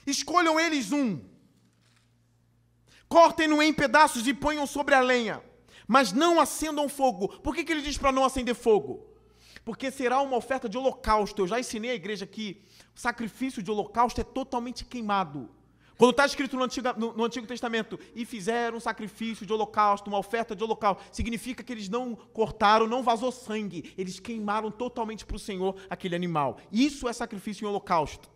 Escolham eles um. Cortem-no em pedaços e ponham sobre a lenha, mas não acendam fogo. Por que ele diz para não acender fogo? Porque será uma oferta de holocausto. Eu já ensinei à igreja que o sacrifício de holocausto é totalmente queimado. Quando está escrito no Antigo Testamento, e fizeram um sacrifício de holocausto, uma oferta de holocausto, significa que eles não cortaram, não vazou sangue, eles queimaram totalmente para o Senhor aquele animal. Isso é sacrifício em holocausto.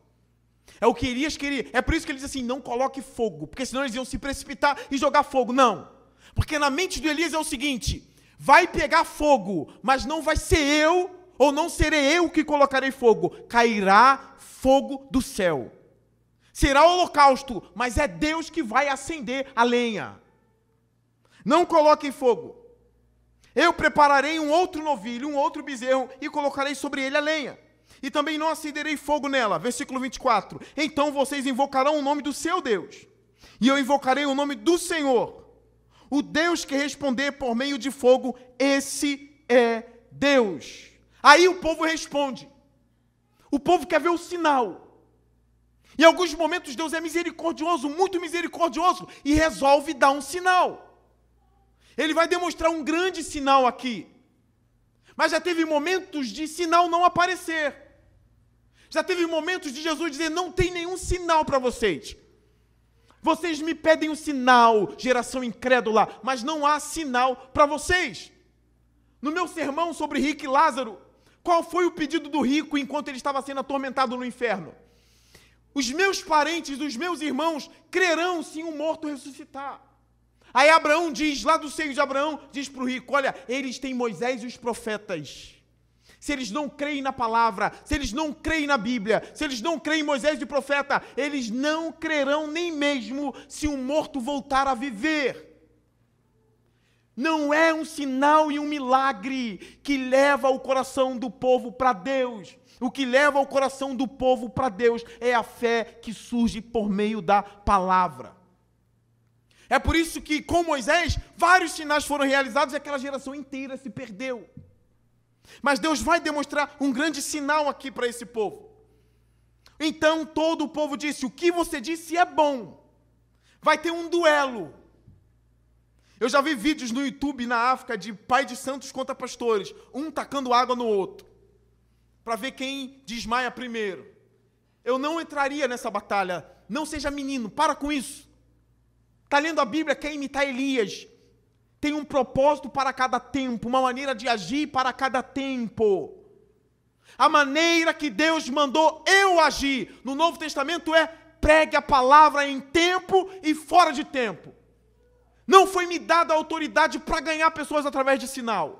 É o que Elias queria. É por isso que ele diz assim: não coloque fogo, porque senão eles iam se precipitar e jogar fogo. Não, porque na mente do Elias é o seguinte: vai pegar fogo, mas não vai ser eu, ou não serei eu que colocarei fogo, cairá fogo do céu. Será holocausto, mas é Deus que vai acender a lenha. Não coloquem fogo. Eu prepararei um outro novilho, um outro bezerro, e colocarei sobre ele a lenha. E também não acenderei fogo nela. Versículo 24. Então vocês invocarão o nome do seu Deus, e eu invocarei o nome do Senhor. O Deus que responder por meio de fogo, esse é Deus. Aí o povo responde. O povo quer ver o sinal. Em alguns momentos Deus é misericordioso, muito misericordioso, e resolve dar um sinal. Ele vai demonstrar um grande sinal aqui. Mas já teve momentos de sinal não aparecer. Já teve momentos de Jesus dizer: não tem nenhum sinal para vocês. Vocês me pedem um sinal, geração incrédula, mas não há sinal para vocês. No meu sermão sobre rico e Lázaro, qual foi o pedido do rico enquanto ele estava sendo atormentado no inferno? Os meus parentes, os meus irmãos, crerão se um morto ressuscitar. Aí Abraão diz, lá do seio de Abraão, diz para o rico: olha, eles têm Moisés e os profetas. Se eles não creem na palavra, se eles não creem na Bíblia, se eles não creem em Moisés e profeta, eles não crerão nem mesmo se um morto voltar a viver. Não é um sinal e um milagre que leva o coração do povo para Deus. O que leva o coração do povo para Deus é a fé que surge por meio da palavra. É por isso que, com Moisés, vários sinais foram realizados e aquela geração inteira se perdeu. Mas Deus vai demonstrar um grande sinal aqui para esse povo. Então todo o povo disse: o que você disse é bom. Vai ter um duelo. Eu já vi vídeos no YouTube na África de pai de santos contra pastores, um tacando água no outro, para ver quem desmaia primeiro. Eu não entraria nessa batalha. Não seja menino, para com isso. Está lendo a Bíblia, quer imitar Elias. Tem um propósito para cada tempo, uma maneira de agir para cada tempo. A maneira que Deus mandou eu agir no Novo Testamento é: pregue a palavra em tempo e fora de tempo. Não foi me dada a autoridade para ganhar pessoas através de sinal.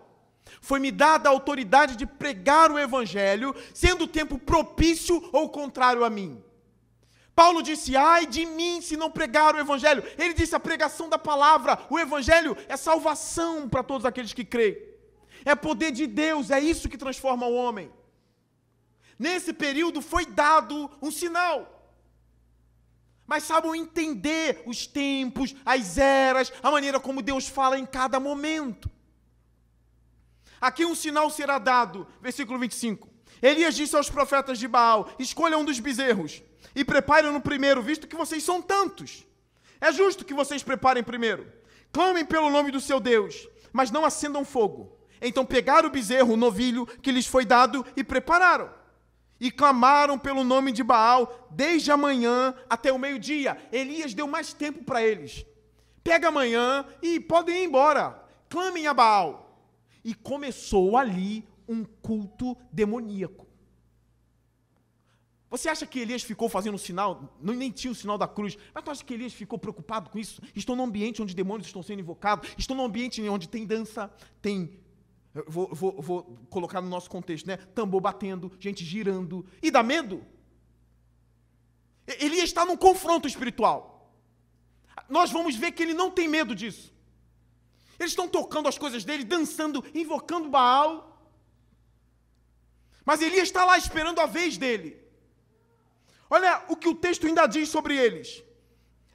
Foi-me dada a autoridade de pregar o Evangelho, sendo o tempo propício ou contrário a mim. Paulo disse: ai de mim se não pregar o Evangelho. Ele disse: a pregação da palavra, o Evangelho é salvação para todos aqueles que creem. É poder de Deus, é isso que transforma o homem. Nesse período foi dado um sinal. Mas saibam entender os tempos, as eras, a maneira como Deus fala em cada momento. Aqui um sinal será dado, versículo 25. Elias disse aos profetas de Baal: escolham um dos bezerros e preparem no primeiro, visto que vocês são tantos. É justo que vocês preparem primeiro. Clamem pelo nome do seu Deus, mas não acendam fogo. Então pegaram o bezerro, o novilho que lhes foi dado e prepararam. E clamaram pelo nome de Baal desde a manhã até o meio-dia. Elias deu mais tempo para eles. Pega amanhã e podem ir embora. Clamem a Baal. E começou ali um culto demoníaco. Você acha que Elias ficou fazendo sinal? Nem tinha o sinal da cruz. Mas tu acha que Elias ficou preocupado com isso? Estou num ambiente onde demônios estão sendo invocados. Estou num ambiente onde tem dança, tem... Vou colocar no nosso contexto, né? Tambor batendo, gente girando. E dá medo? Elias está num confronto espiritual. Nós vamos ver que ele não tem medo disso. Eles estão tocando as coisas dele, dançando, invocando Baal. Mas Elias está lá esperando a vez dele. Olha o que o texto ainda diz sobre eles.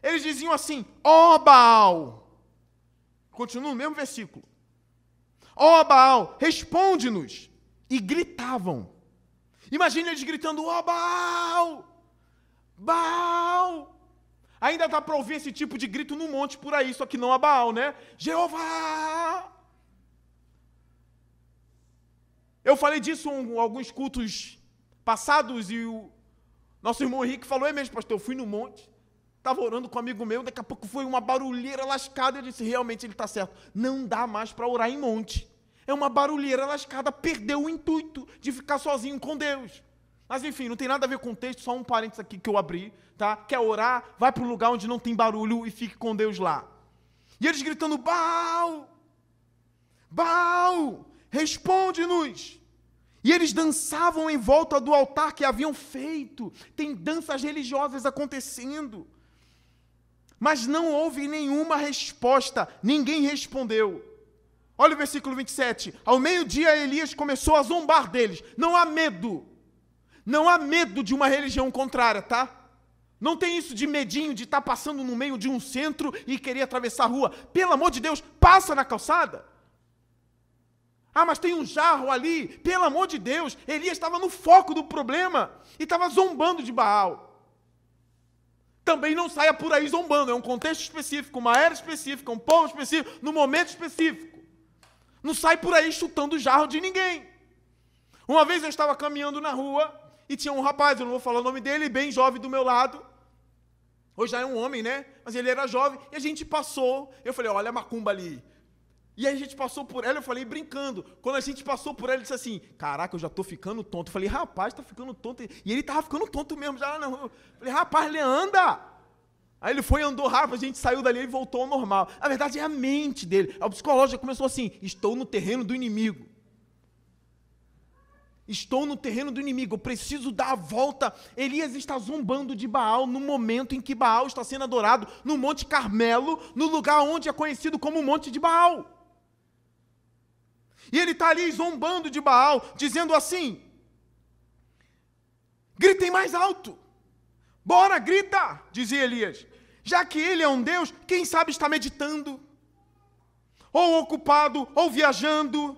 Eles diziam assim: ó Baal. Continua no mesmo versículo. Ó Baal, responde-nos. E gritavam. Imagina eles gritando: ó Baal, Baal. Ainda dá para ouvir esse tipo de grito no monte por aí, só que não a Baal, né? Jeová. Eu falei disso em alguns cultos passados e o nosso irmão Henrique falou: é mesmo, pastor, eu fui no monte, estava orando com um amigo meu, daqui a pouco foi uma barulheira lascada. Eu disse: realmente ele está certo, não dá mais para orar em monte. É uma barulheira lascada, perdeu o intuito de ficar sozinho com Deus. Mas enfim, não tem nada a ver com o texto, só um parênteses aqui que eu abri, tá? Quer orar? Vai para um lugar onde não tem barulho e fique com Deus lá. E eles gritando: Baal, Baal, responde-nos. E eles dançavam em volta do altar que haviam feito. Tem danças religiosas acontecendo. Mas não houve nenhuma resposta, ninguém respondeu. Olha o versículo 27. Ao meio-dia Elias começou a zombar deles. Não há medo. Não há medo de uma religião contrária, tá? Não tem isso de medinho de estar passando no meio de um centro e querer atravessar a rua. Pelo amor de Deus, passa na calçada. Ah, mas tem um jarro ali. Pelo amor de Deus, Elias estava no foco do problema e estava zombando de Baal. Também não saia por aí zombando. É um contexto específico, uma era específica, um povo específico, no momento específico. Não sai por aí chutando o jarro de ninguém. Uma vez eu estava caminhando na rua e tinha um rapaz, eu não vou falar o nome dele, bem jovem do meu lado. Hoje já é um homem, né? Mas ele era jovem e a gente passou. Eu falei: olha a macumba ali. E aí a gente passou por ela, eu falei brincando. Quando a gente passou por ela, ele disse assim: caraca, eu já tô ficando tonto. Eu falei: rapaz, tá ficando tonto. E ele tava ficando tonto mesmo já lá na rua. Eu falei: rapaz, ele anda. Aí ele foi, andou rápido, a gente saiu dali e voltou ao normal. A verdade é a mente dele. O psicológico começou assim: estou no terreno do inimigo. Estou no terreno do inimigo, eu preciso dar a volta. Elias está zombando de Baal no momento em que Baal está sendo adorado no Monte Carmelo, no lugar onde é conhecido como Monte de Baal. E ele está ali zombando de Baal, dizendo assim: gritem mais alto. Bora, grita, dizia Elias. Já que ele é um Deus, quem sabe está meditando, ou ocupado, ou viajando.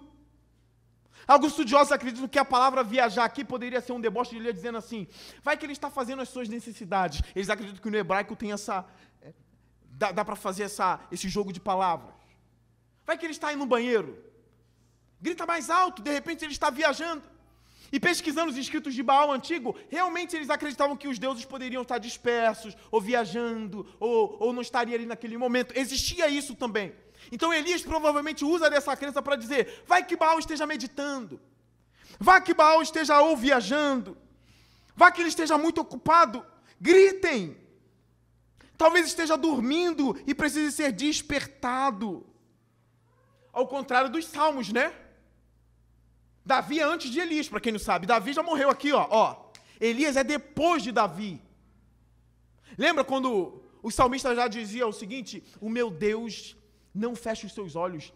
Alguns estudiosos acreditam que a palavra viajar aqui poderia ser um deboche de ele dizendo assim, vai que ele está fazendo as suas necessidades. Eles acreditam que no hebraico tem essa... Dá para fazer esse jogo de palavras. Vai que ele está indo no banheiro. Grita mais alto, de repente ele está viajando. E pesquisando os escritos de Baal antigo, realmente eles acreditavam que os deuses poderiam estar dispersos, ou viajando, ou não estaria ali naquele momento. Existia isso também. Então Elias provavelmente usa dessa crença para dizer, vai que Baal esteja meditando, vai que Baal esteja ou viajando, vai que ele esteja muito ocupado, gritem. Talvez esteja dormindo e precise ser despertado. Ao contrário dos salmos, né? Davi é antes de Elias, para quem não sabe. Davi já morreu aqui, ó. Elias é depois de Davi. Lembra quando o salmista já dizia o seguinte, o meu Deus não fecha os seus olhos.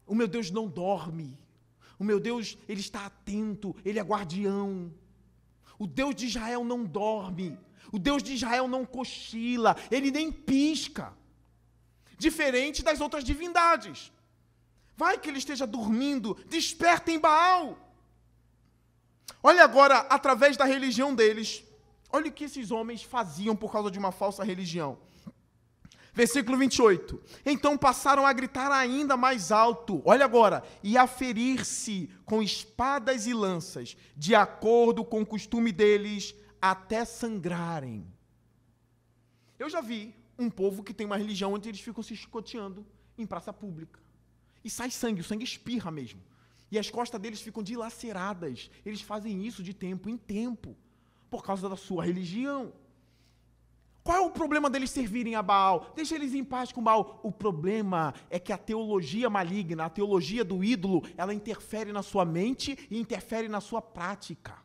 O meu Deus não dorme. O meu Deus, ele está atento, ele é guardião. O Deus de Israel não dorme. O Deus de Israel não cochila, ele nem pisca. Diferente das outras divindades. Vai que ele esteja dormindo, desperta em Baal. Olha agora, através da religião deles, olha o que esses homens faziam por causa de uma falsa religião. Versículo 28. Então passaram a gritar ainda mais alto, olha agora, e a ferir-se com espadas e lanças, de acordo com o costume deles, até sangrarem. Eu já vi um povo que tem uma religião onde eles ficam se chicoteando em praça pública. E sai sangue, o sangue espirra mesmo. E as costas deles ficam dilaceradas. Eles fazem isso de tempo em tempo, por causa da sua religião. Qual é o problema deles servirem a Baal? Deixa eles em paz com Baal. O problema é que a teologia maligna, a teologia do ídolo, ela interfere na sua mente e interfere na sua prática.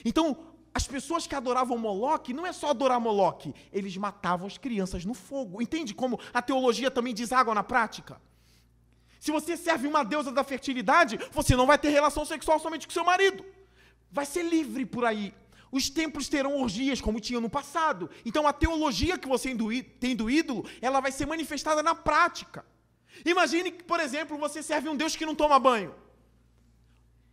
Então, as pessoas que adoravam Moloque, não é só adorar Moloque, eles matavam as crianças no fogo. Entende como a teologia também deságua na prática? Se você serve uma deusa da fertilidade, você não vai ter relação sexual somente com seu marido. Vai ser livre por aí. Os templos terão orgias, como tinham no passado. Então, a teologia que você tem do ídolo, ela vai ser manifestada na prática. Imagine que, por exemplo, você serve um Deus que não toma banho.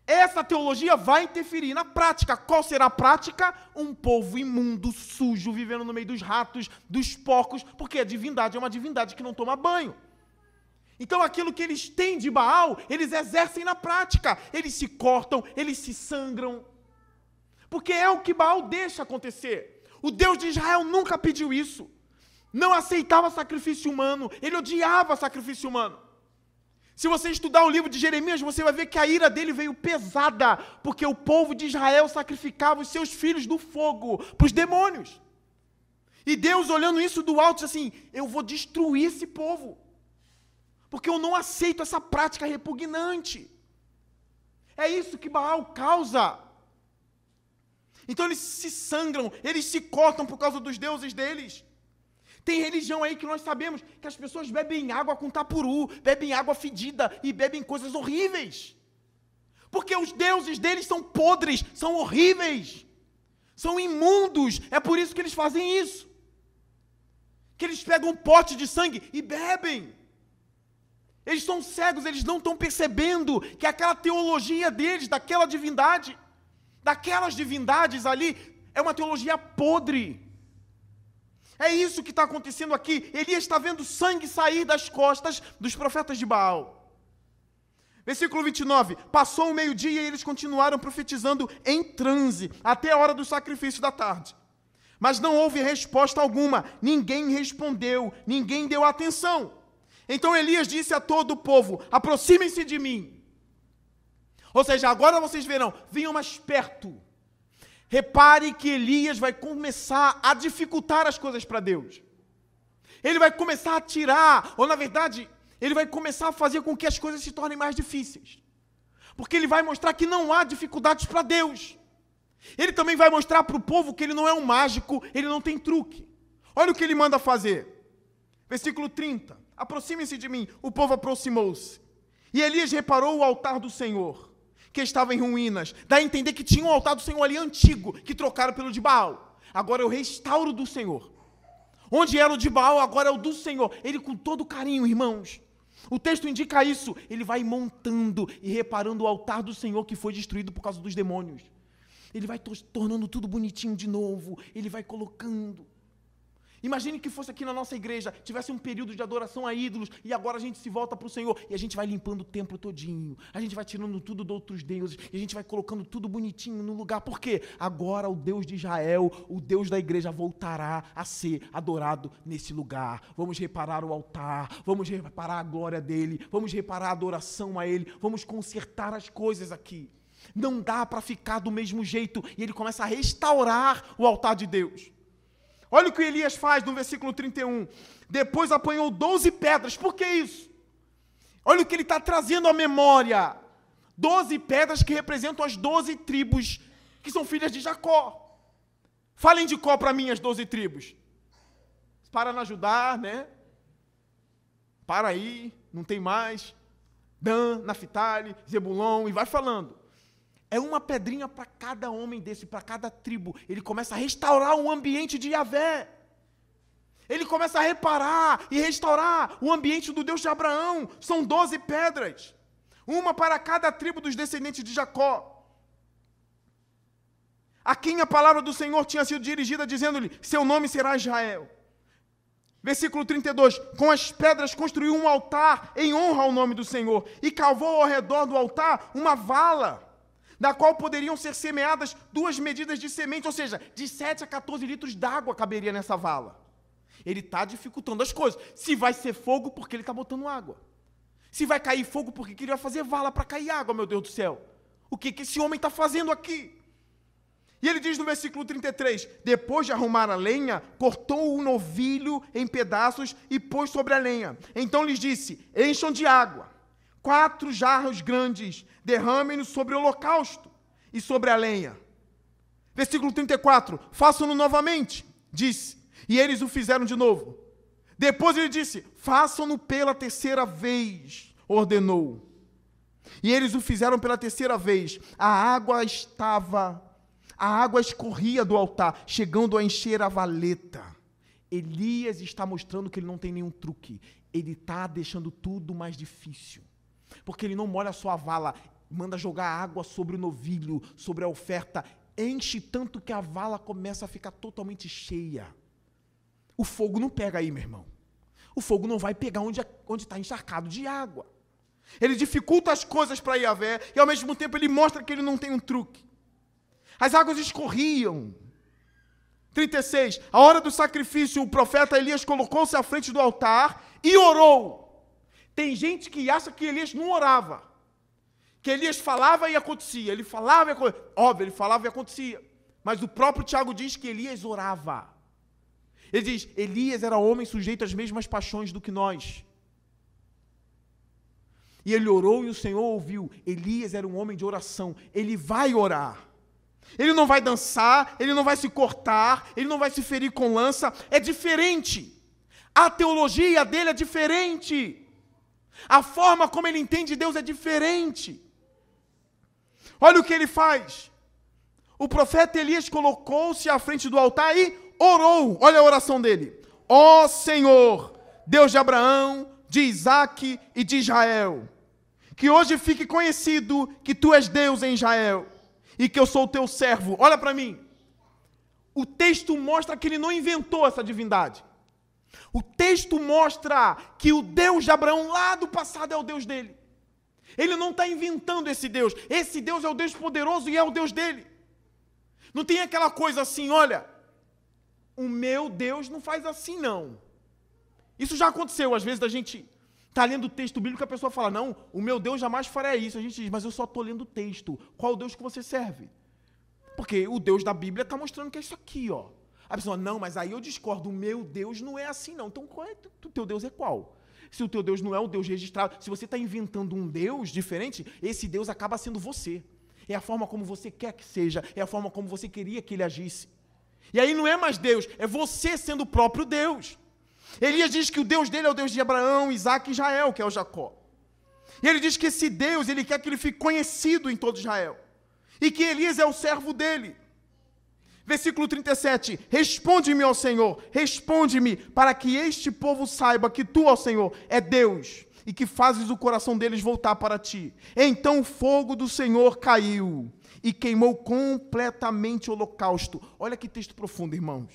Essa teologia vai interferir na prática. Qual será a prática? Um povo imundo, sujo, vivendo no meio dos ratos, dos porcos, porque a divindade é uma divindade que não toma banho. Então, aquilo que eles têm de Baal, eles exercem na prática. Eles se cortam, eles se sangram. Porque é o que Baal deixa acontecer. O Deus de Israel nunca pediu isso. Não aceitava sacrifício humano. Ele odiava sacrifício humano. Se você estudar o livro de Jeremias, você vai ver que a ira dele veio pesada, porque o povo de Israel sacrificava os seus filhos do fogo para os demônios. E Deus, olhando isso do alto, disse assim, eu vou destruir esse povo, porque eu não aceito essa prática repugnante. É isso que Baal causa. Então eles se sangram, eles se cortam por causa dos deuses deles. Tem religião aí que nós sabemos que as pessoas bebem água com tapuru, bebem água fedida e bebem coisas horríveis. Porque os deuses deles são podres, são horríveis, são imundos. É por isso que eles fazem isso. Que eles pegam um pote de sangue e bebem. Eles são cegos, eles não estão percebendo que aquela teologia deles, daquela divindade, daquelas divindades ali, é uma teologia podre. É isso que está acontecendo aqui. Elias está vendo sangue sair das costas dos profetas de Baal. Versículo 29. Passou o meio-dia e eles continuaram profetizando em transe, até a hora do sacrifício da tarde. Mas não houve resposta alguma. Ninguém respondeu, ninguém deu atenção. Então Elias disse a todo o povo, aproximem-se de mim. Ou seja, agora vocês verão, venham mais perto. Repare que Elias vai começar a dificultar as coisas para Deus. Ele vai começar a tirar, ou na verdade, ele vai começar a fazer com que as coisas se tornem mais difíceis. Porque ele vai mostrar que não há dificuldades para Deus. Ele também vai mostrar para o povo que ele não é um mágico, ele não tem truque. Olha o que ele manda fazer. Versículo 30. Aproximem-se de mim. O povo aproximou-se. E Elias reparou o altar do Senhor, que estava em ruínas. Dá a entender que tinha um altar do Senhor ali antigo, que trocaram pelo de Baal. Agora é o restauro do Senhor. Onde era o de Baal, agora é o do Senhor. Ele com todo carinho, irmãos. O texto indica isso. Ele vai montando e reparando o altar do Senhor que foi destruído por causa dos demônios. Ele vai tornando tudo bonitinho de novo. Ele vai colocando. Imagine que fosse aqui na nossa igreja, tivesse um período de adoração a ídolos, e agora a gente se volta para o Senhor, e a gente vai limpando o templo todinho, a gente vai tirando tudo de outros deuses, e a gente vai colocando tudo bonitinho no lugar. Por quê? Agora o Deus de Israel, o Deus da igreja, voltará a ser adorado nesse lugar. Vamos reparar o altar, vamos reparar a glória dele, vamos reparar a adoração a ele, vamos consertar as coisas aqui. Não dá para ficar do mesmo jeito, e ele começa a restaurar o altar de Deus. Olha o que Elias faz no versículo 31. Depois apanhou 12 pedras. Por que isso? Olha o que ele está trazendo à memória. 12 pedras que representam as 12 tribos que são filhas de Jacó. Falem de Jacó para mim, as 12 tribos. Para não ajudar, né? Para aí, não tem mais. Dan, Naftali, Zebulon, e vai falando. É uma pedrinha para cada homem desse, para cada tribo. Ele começa a restaurar o ambiente de Yahvé. Ele começa a reparar e restaurar o ambiente do Deus de Abraão. São 12 pedras. Uma para cada tribo dos descendentes de Jacó. A quem a palavra do Senhor tinha sido dirigida, dizendo-lhe, seu nome será Israel. Versículo 32. Com as pedras construiu um altar em honra ao nome do Senhor. E cavou ao redor do altar uma vala, da qual poderiam ser semeadas 2 medidas de semente, ou seja, de 7 a 14 litros d'água caberia nessa vala. Ele está dificultando as coisas. Se vai ser fogo, porque ele está botando água. Se vai cair fogo, porque ele vai fazer vala para cair água, meu Deus do céu. O que esse homem está fazendo aqui? E ele diz no versículo 33, depois de arrumar a lenha, cortou o novilho em pedaços e pôs sobre a lenha. Então lhes disse, encham de água 4 jarros grandes, derramem-no sobre o holocausto e sobre a lenha. Versículo 34, façam-no novamente, disse, e eles o fizeram de novo. Depois ele disse, façam-no pela 3ª vez, ordenou. E eles o fizeram pela 3ª vez. A água escorria do altar, chegando a encher a valeta. Elias está mostrando que ele não tem nenhum truque. Ele está deixando tudo mais difícil. Porque ele não molha só a vala, manda jogar água sobre o novilho, sobre a oferta, enche tanto que a vala começa a ficar totalmente cheia. O fogo não pega aí, meu irmão. O fogo não vai pegar onde está encharcado de água. Ele dificulta as coisas para Yahvé e ao mesmo tempo ele mostra que ele não tem um truque. As águas escorriam. 36. A hora do sacrifício, o profeta Elias colocou-se à frente do altar e orou. Tem gente que acha que Elias não orava. Que Elias falava e acontecia. Ele falava e acontecia. Óbvio, ele falava e acontecia. Mas o próprio Tiago diz que Elias orava. Ele diz, Elias era homem sujeito às mesmas paixões do que nós. E ele orou e o Senhor ouviu. Elias era um homem de oração. Ele vai orar. Ele não vai dançar, ele não vai se cortar, ele não vai se ferir com lança. É diferente. A teologia dele é diferente. A forma como ele entende Deus é diferente. Olha o que ele faz. O profeta Elias colocou-se à frente do altar e orou. Olha a oração dele. Ó Senhor, Deus de Abraão, de Isaque e de Israel, que hoje fique conhecido que tu és Deus em Israel e que eu sou o teu servo. Olha para mim. O texto mostra que ele não inventou essa divindade. O texto mostra que o Deus de Abraão lá do passado é o Deus dele. Ele não está inventando esse Deus. Esse Deus é o Deus poderoso e é o Deus dele. Não tem aquela coisa assim, olha, o meu Deus não faz assim não. Isso já aconteceu, às vezes a gente está lendo o texto bíblico e a pessoa fala, não, o meu Deus jamais fará isso. A gente diz, mas eu só estou lendo o texto. Qual o Deus que você serve? Porque o Deus da Bíblia está mostrando que é isso aqui, ó. A pessoa, não, mas aí eu discordo, o meu Deus não é assim não. Então o teu Deus é qual? Se o teu Deus não é o Deus registrado, se você está inventando um Deus diferente, esse Deus acaba sendo você. É a forma como você quer que seja, é a forma como você queria que ele agisse. E aí não é mais Deus, é você sendo o próprio Deus. Elias diz que o Deus dele é o Deus de Abraão, Isaque e Israel, que é o Jacó. E ele diz que esse Deus, ele quer que ele fique conhecido em todo Israel. E que Elias é o servo dele. Versículo 37, responde-me, ó Senhor, responde-me, para que este povo saiba que tu, ó Senhor, é Deus, e que fazes o coração deles voltar para ti. Então o fogo do Senhor caiu, e queimou completamente o holocausto. Olha que texto profundo, irmãos.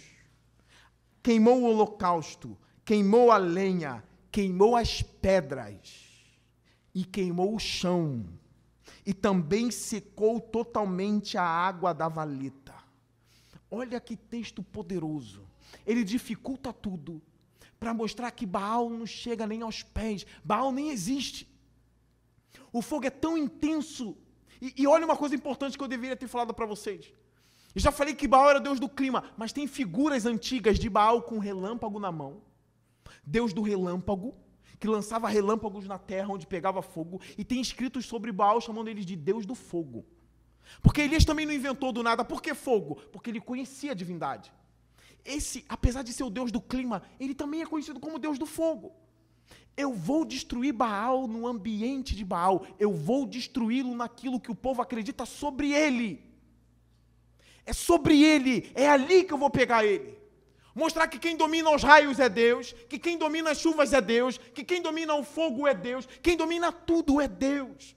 Queimou o holocausto, queimou a lenha, queimou as pedras, e queimou o chão, e também secou totalmente a água da valeta. Olha que texto poderoso. Ele dificulta tudo para mostrar que Baal não chega nem aos pés. Baal nem existe. O fogo é tão intenso. E olha uma coisa importante que eu deveria ter falado para vocês. Eu já falei que Baal era Deus do clima, mas tem figuras antigas de Baal com relâmpago na mão. Deus do relâmpago, que lançava relâmpagos na terra onde pegava fogo. E tem escritos sobre Baal chamando eles de Deus do fogo. Porque Elias também não inventou do nada. Por que fogo? Porque ele conhecia a divindade. Esse, apesar de ser o Deus do clima, ele também é conhecido como Deus do fogo. Eu vou destruir Baal no ambiente de Baal. Eu vou destruí-lo naquilo que o povo acredita sobre ele. É sobre ele. É ali que eu vou pegar ele. Mostrar que quem domina os raios é Deus, que quem domina as chuvas é Deus, que quem domina o fogo é Deus, quem domina tudo é Deus.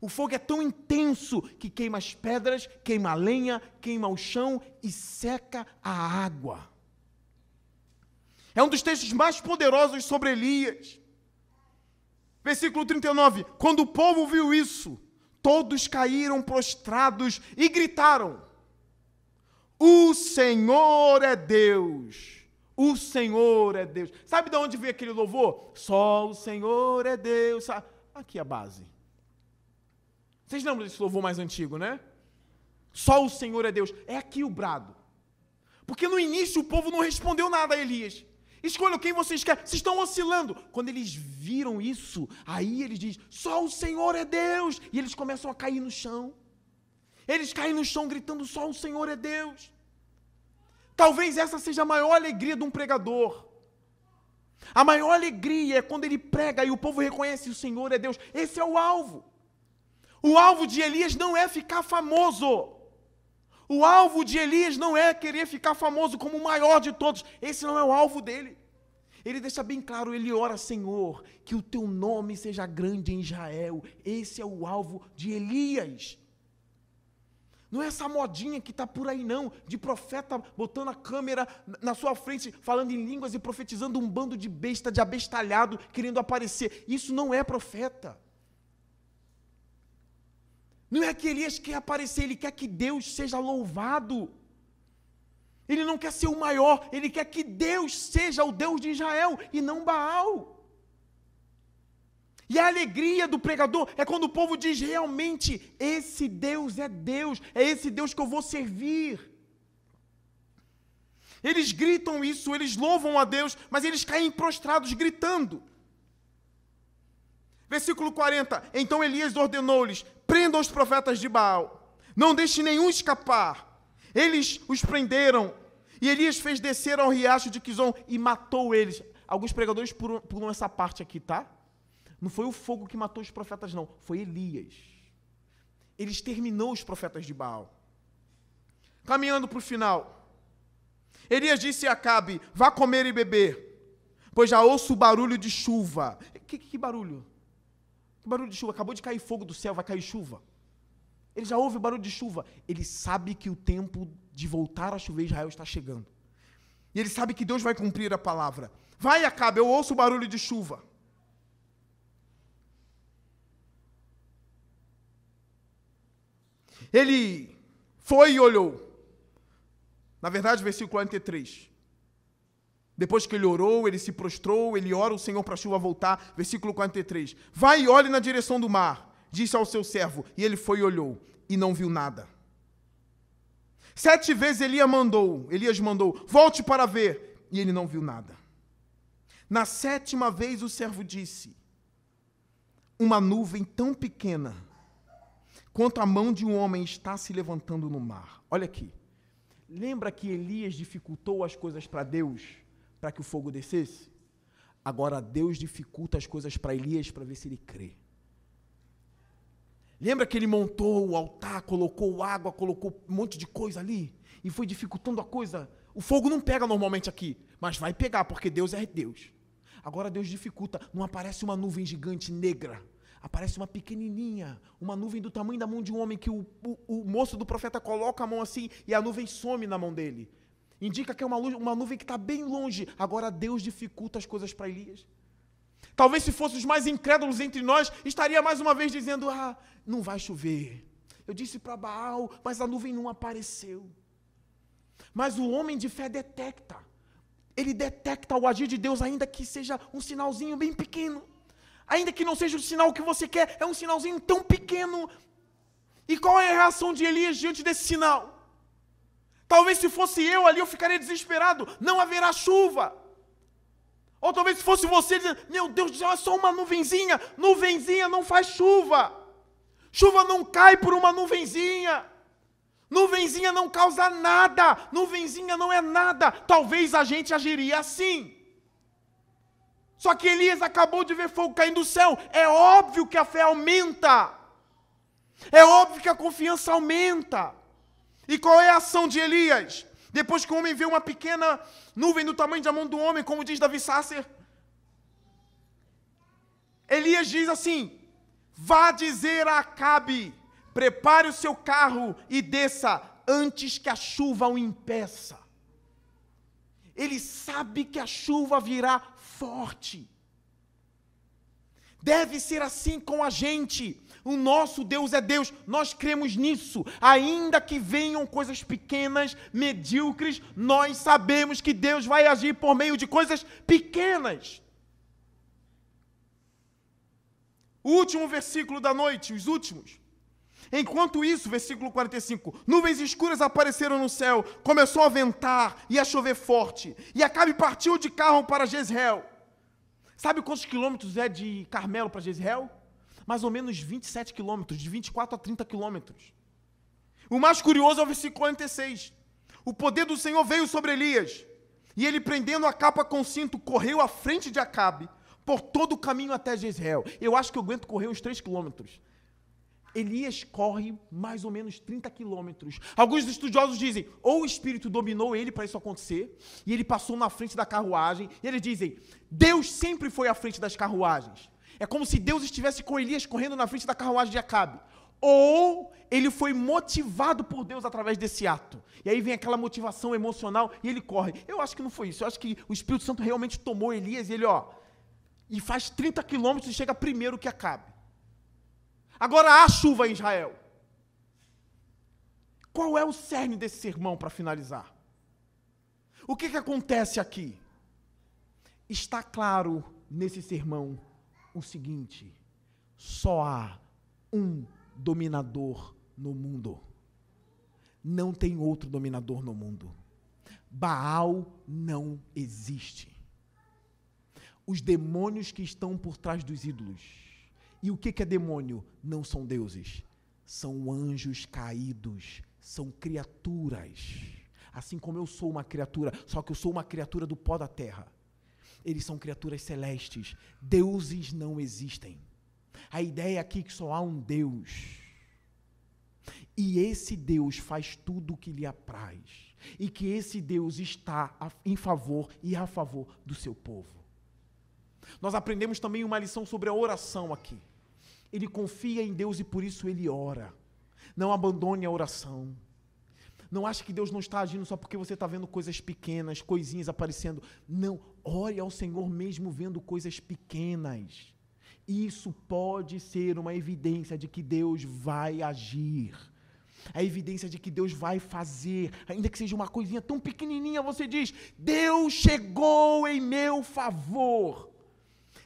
O fogo é tão intenso que queima as pedras, queima a lenha, queima o chão e seca a água. É um dos textos mais poderosos sobre Elias. Versículo 39. Quando o povo viu isso, todos caíram prostrados e gritaram: o Senhor é Deus. O Senhor é Deus. Sabe de onde veio aquele louvor? Só o Senhor é Deus. Aqui a base. Vocês lembram desse louvor mais antigo, né? Só o Senhor é Deus. É aqui o brado. Porque no início o povo não respondeu nada a Elias. Escolham quem vocês querem. Vocês estão oscilando. Quando eles viram isso, aí eles dizem: só o Senhor é Deus. E eles começam a cair no chão. Eles caem no chão gritando: só o Senhor é Deus. Talvez essa seja a maior alegria de um pregador. A maior alegria é quando ele prega e o povo reconhece: o Senhor é Deus. Esse é o alvo. O alvo de Elias não é ficar famoso. O alvo de Elias não é querer ficar famoso como o maior de todos. Esse não é o alvo dele. Ele deixa bem claro, ele ora: Senhor, que o teu nome seja grande em Israel. Esse é o alvo de Elias. Não é essa modinha que está por aí não, de profeta botando a câmera na sua frente, falando em línguas e profetizando um bando de besta, de abestalhado, querendo aparecer. Isso não é profeta. Não é que Elias quer aparecer, ele quer que Deus seja louvado. Ele não quer ser o maior, ele quer que Deus seja o Deus de Israel e não Baal. E a alegria do pregador é quando o povo diz: realmente, esse Deus é Deus, é esse Deus que eu vou servir. Eles gritam isso, eles louvam a Deus, mas eles caem prostrados gritando. Versículo 40, então Elias ordenou-lhes: prendam os profetas de Baal, não deixe nenhum escapar. Eles os prenderam, e Elias fez descer ao riacho de Quizon e matou eles. Alguns pregadores pulam essa parte aqui, tá? Não foi o fogo que matou os profetas, não, foi Elias. Ele exterminou os profetas de Baal. Caminhando para o final, Elias disse a Acabe: vá comer e beber, pois já ouço o barulho de chuva. Que barulho? Que barulho de chuva? Acabou de cair fogo do céu, vai cair chuva. Ele já ouve o barulho de chuva. Ele sabe que o tempo de voltar a chover em Israel está chegando. E ele sabe que Deus vai cumprir a palavra. Vai, Acabe, eu ouço o barulho de chuva. Ele foi e olhou. Na verdade, versículo 43. Depois que ele orou, ele se prostrou, ele ora o Senhor para a chuva voltar. Versículo 43. Vai e olhe na direção do mar, disse ao seu servo. E ele foi e olhou, e não viu nada. 7 vezes Elias mandou, volte para ver. E ele não viu nada. Na 7ª vez o servo disse: uma nuvem tão pequena quanto a mão de um homem está se levantando no mar. Olha aqui. Lembra que Elias dificultou as coisas para Deus, para que o fogo descesse? Agora Deus dificulta as coisas para Elias para ver se ele crê. Lembra que ele montou o altar, colocou água, colocou um monte de coisa ali e foi dificultando a coisa? O fogo não pega normalmente aqui, mas vai pegar porque Deus é Deus. Agora Deus dificulta, não aparece uma nuvem gigante negra, aparece uma pequenininha, uma nuvem do tamanho da mão de um homem que o moço do profeta coloca a mão assim e a nuvem some na mão dele. Indica que é uma nuvem que está bem longe. Agora Deus dificulta as coisas para Elias. Talvez se fossem os mais incrédulos entre nós, estaria mais uma vez dizendo, não vai chover. Eu disse para Baal, mas a nuvem não apareceu. Mas o homem de fé detecta. Ele detecta o agir de Deus, ainda que seja um sinalzinho bem pequeno. Ainda que não seja o sinal que você quer, é um sinalzinho tão pequeno. E qual é a reação de Elias diante desse sinal? Talvez se fosse eu ali, eu ficaria desesperado. Não haverá chuva. Ou talvez se fosse você, dizendo, meu Deus do céu, é só uma nuvenzinha. Nuvenzinha não faz chuva. Chuva não cai por uma nuvenzinha. Nuvenzinha não causa nada. Nuvenzinha não é nada. Talvez a gente agiria assim. Só que Elias acabou de ver fogo caindo do céu. É óbvio que a fé aumenta. É óbvio que a confiança aumenta. E qual é a ação de Elias? Depois que o homem vê uma pequena nuvem do tamanho da mão do homem, como diz Davi Sasser, Elias diz assim, vá dizer a Acabe, prepare o seu carro e desça antes que a chuva o impeça. Ele sabe que a chuva virá forte. Deve ser assim com a gente. O nosso Deus é Deus, nós cremos nisso. Ainda que venham coisas pequenas, medíocres, nós sabemos que Deus vai agir por meio de coisas pequenas. O último versículo da noite, os últimos. Enquanto isso, versículo 45, nuvens escuras apareceram no céu, começou a ventar e a chover forte, e Acabe partiu de carro para Jezreel. Sabe quantos quilômetros é de Carmelo para Jezreel? Mais ou menos 27 quilômetros, de 24 a 30 quilômetros. O mais curioso é o versículo 46. O poder do Senhor veio sobre Elias, e ele, prendendo a capa com cinto, correu à frente de Acabe, por todo o caminho até Jezreel. Eu acho que eu aguento correr uns 3 quilômetros. Elias corre mais ou menos 30 quilômetros. Alguns estudiosos dizem, ou o Espírito dominou ele para isso acontecer, e ele passou na frente da carruagem, e eles dizem, Deus sempre foi à frente das carruagens. É como se Deus estivesse com Elias correndo na frente da carruagem de Acabe. Ou ele foi motivado por Deus através desse ato. E aí vem aquela motivação emocional e ele corre. Eu acho que não foi isso. Eu acho que o Espírito Santo realmente tomou Elias e ele, e faz 30 quilômetros e chega primeiro que Acabe. Agora há chuva em Israel. Qual é o cerne desse sermão para finalizar? O que acontece aqui? Está claro nesse sermão o seguinte, só há um dominador no mundo. Não tem outro dominador no mundo. Baal não existe. Os demônios que estão por trás dos ídolos. E o que é demônio? Não são deuses. São anjos caídos. São criaturas. Assim como eu sou uma criatura, só que eu sou uma criatura do pó da terra. Eles são criaturas celestes. Deuses não existem. A ideia aqui é que só há um Deus. E esse Deus faz tudo o que lhe apraz. E que esse Deus está em favor e a favor do seu povo. Nós aprendemos também uma lição sobre a oração aqui. Ele confia em Deus e por isso ele ora. Não abandone a oração. Não ache que Deus não está agindo só porque você está vendo coisas pequenas, coisinhas aparecendo. Não, ore ao Senhor mesmo vendo coisas pequenas. Isso pode ser uma evidência de que Deus vai agir. A evidência de que Deus vai fazer, ainda que seja uma coisinha tão pequenininha, você diz, Deus chegou em meu favor.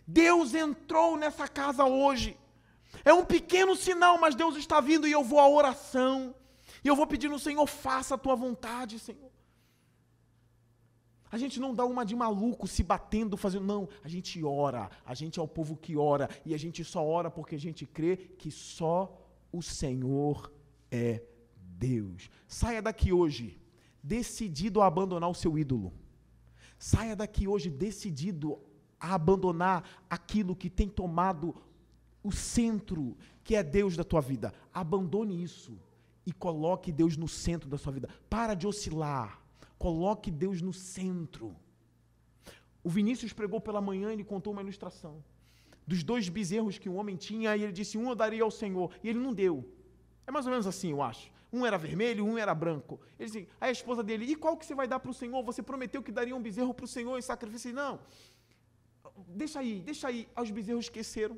Deus entrou nessa casa hoje. É um pequeno sinal, mas Deus está vindo e eu vou à oração. E eu vou pedir no Senhor, faça a tua vontade, Senhor. A gente não dá uma de maluco se batendo, fazendo, não. A gente ora, a gente é o povo que ora. E a gente só ora porque a gente crê que só o Senhor é Deus. Saia daqui hoje, decidido a abandonar o seu ídolo. Saia daqui hoje, decidido a abandonar aquilo que tem tomado o centro, que é Deus da tua vida. Abandone isso e coloque Deus no centro da sua vida. Para de oscilar. Coloque Deus no centro. O Vinícius pregou pela manhã e ele contou uma ilustração dos 2 bezerros que um homem tinha, e ele disse, um eu daria ao Senhor, e ele não deu. É mais ou menos assim, eu acho. Um era vermelho, um era branco. Ele disse, aí a esposa dele, e qual que você vai dar para o Senhor? Você prometeu que daria um bezerro para o Senhor em sacrifício. Ele, não, deixa aí. Aí os bezerros esqueceram.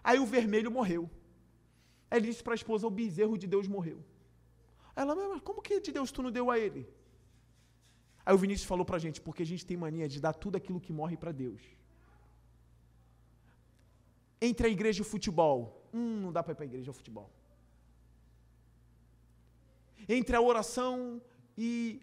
Aí o vermelho morreu. Aí ele disse para a esposa, o bezerro de Deus morreu. Aí ela, mas como que de Deus tu não deu a ele? Aí o Vinícius falou para a gente, porque a gente tem mania de dar tudo aquilo que morre para Deus. Entre a igreja e o futebol, não dá para ir para a igreja ou futebol. Entre a oração e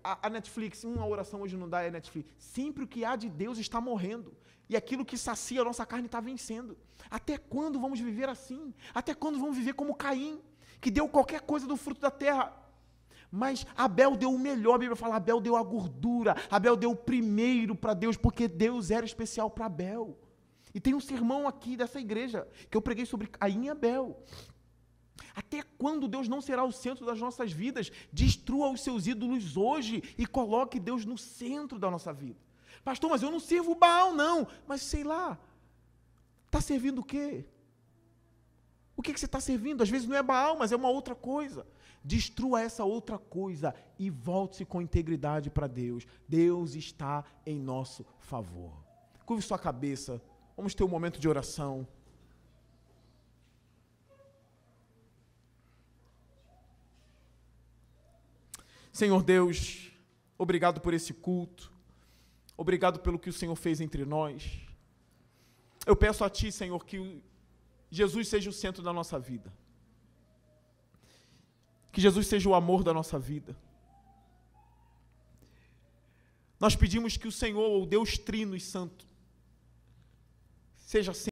a Netflix, a oração hoje não dá, é Netflix. Sempre o que há de Deus está morrendo. E aquilo que sacia a nossa carne está vencendo. Até quando vamos viver assim? Até quando vamos viver como Caim, que deu qualquer coisa do fruto da terra? Mas Abel deu o melhor, a Bíblia fala, Abel deu a gordura, Abel deu o primeiro para Deus, porque Deus era especial para Abel. E tem um sermão aqui dessa igreja, que eu preguei sobre Caim e Abel. Até quando Deus não será o centro das nossas vidas? Destrua os seus ídolos hoje e coloque Deus no centro da nossa vida. Pastor, mas eu não sirvo Baal, não. Mas sei lá, está servindo o quê? O que você está servindo? Às vezes não é Baal, mas é uma outra coisa. Destrua essa outra coisa e volte-se com integridade para Deus. Deus está em nosso favor. Curve sua cabeça. Vamos ter um momento de oração. Senhor Deus, obrigado por esse culto. Obrigado pelo que o Senhor fez entre nós. Eu peço a Ti, Senhor, que Jesus seja o centro da nossa vida. Que Jesus seja o amor da nossa vida. Nós pedimos que o Senhor, o Deus Trino e Santo, seja sempre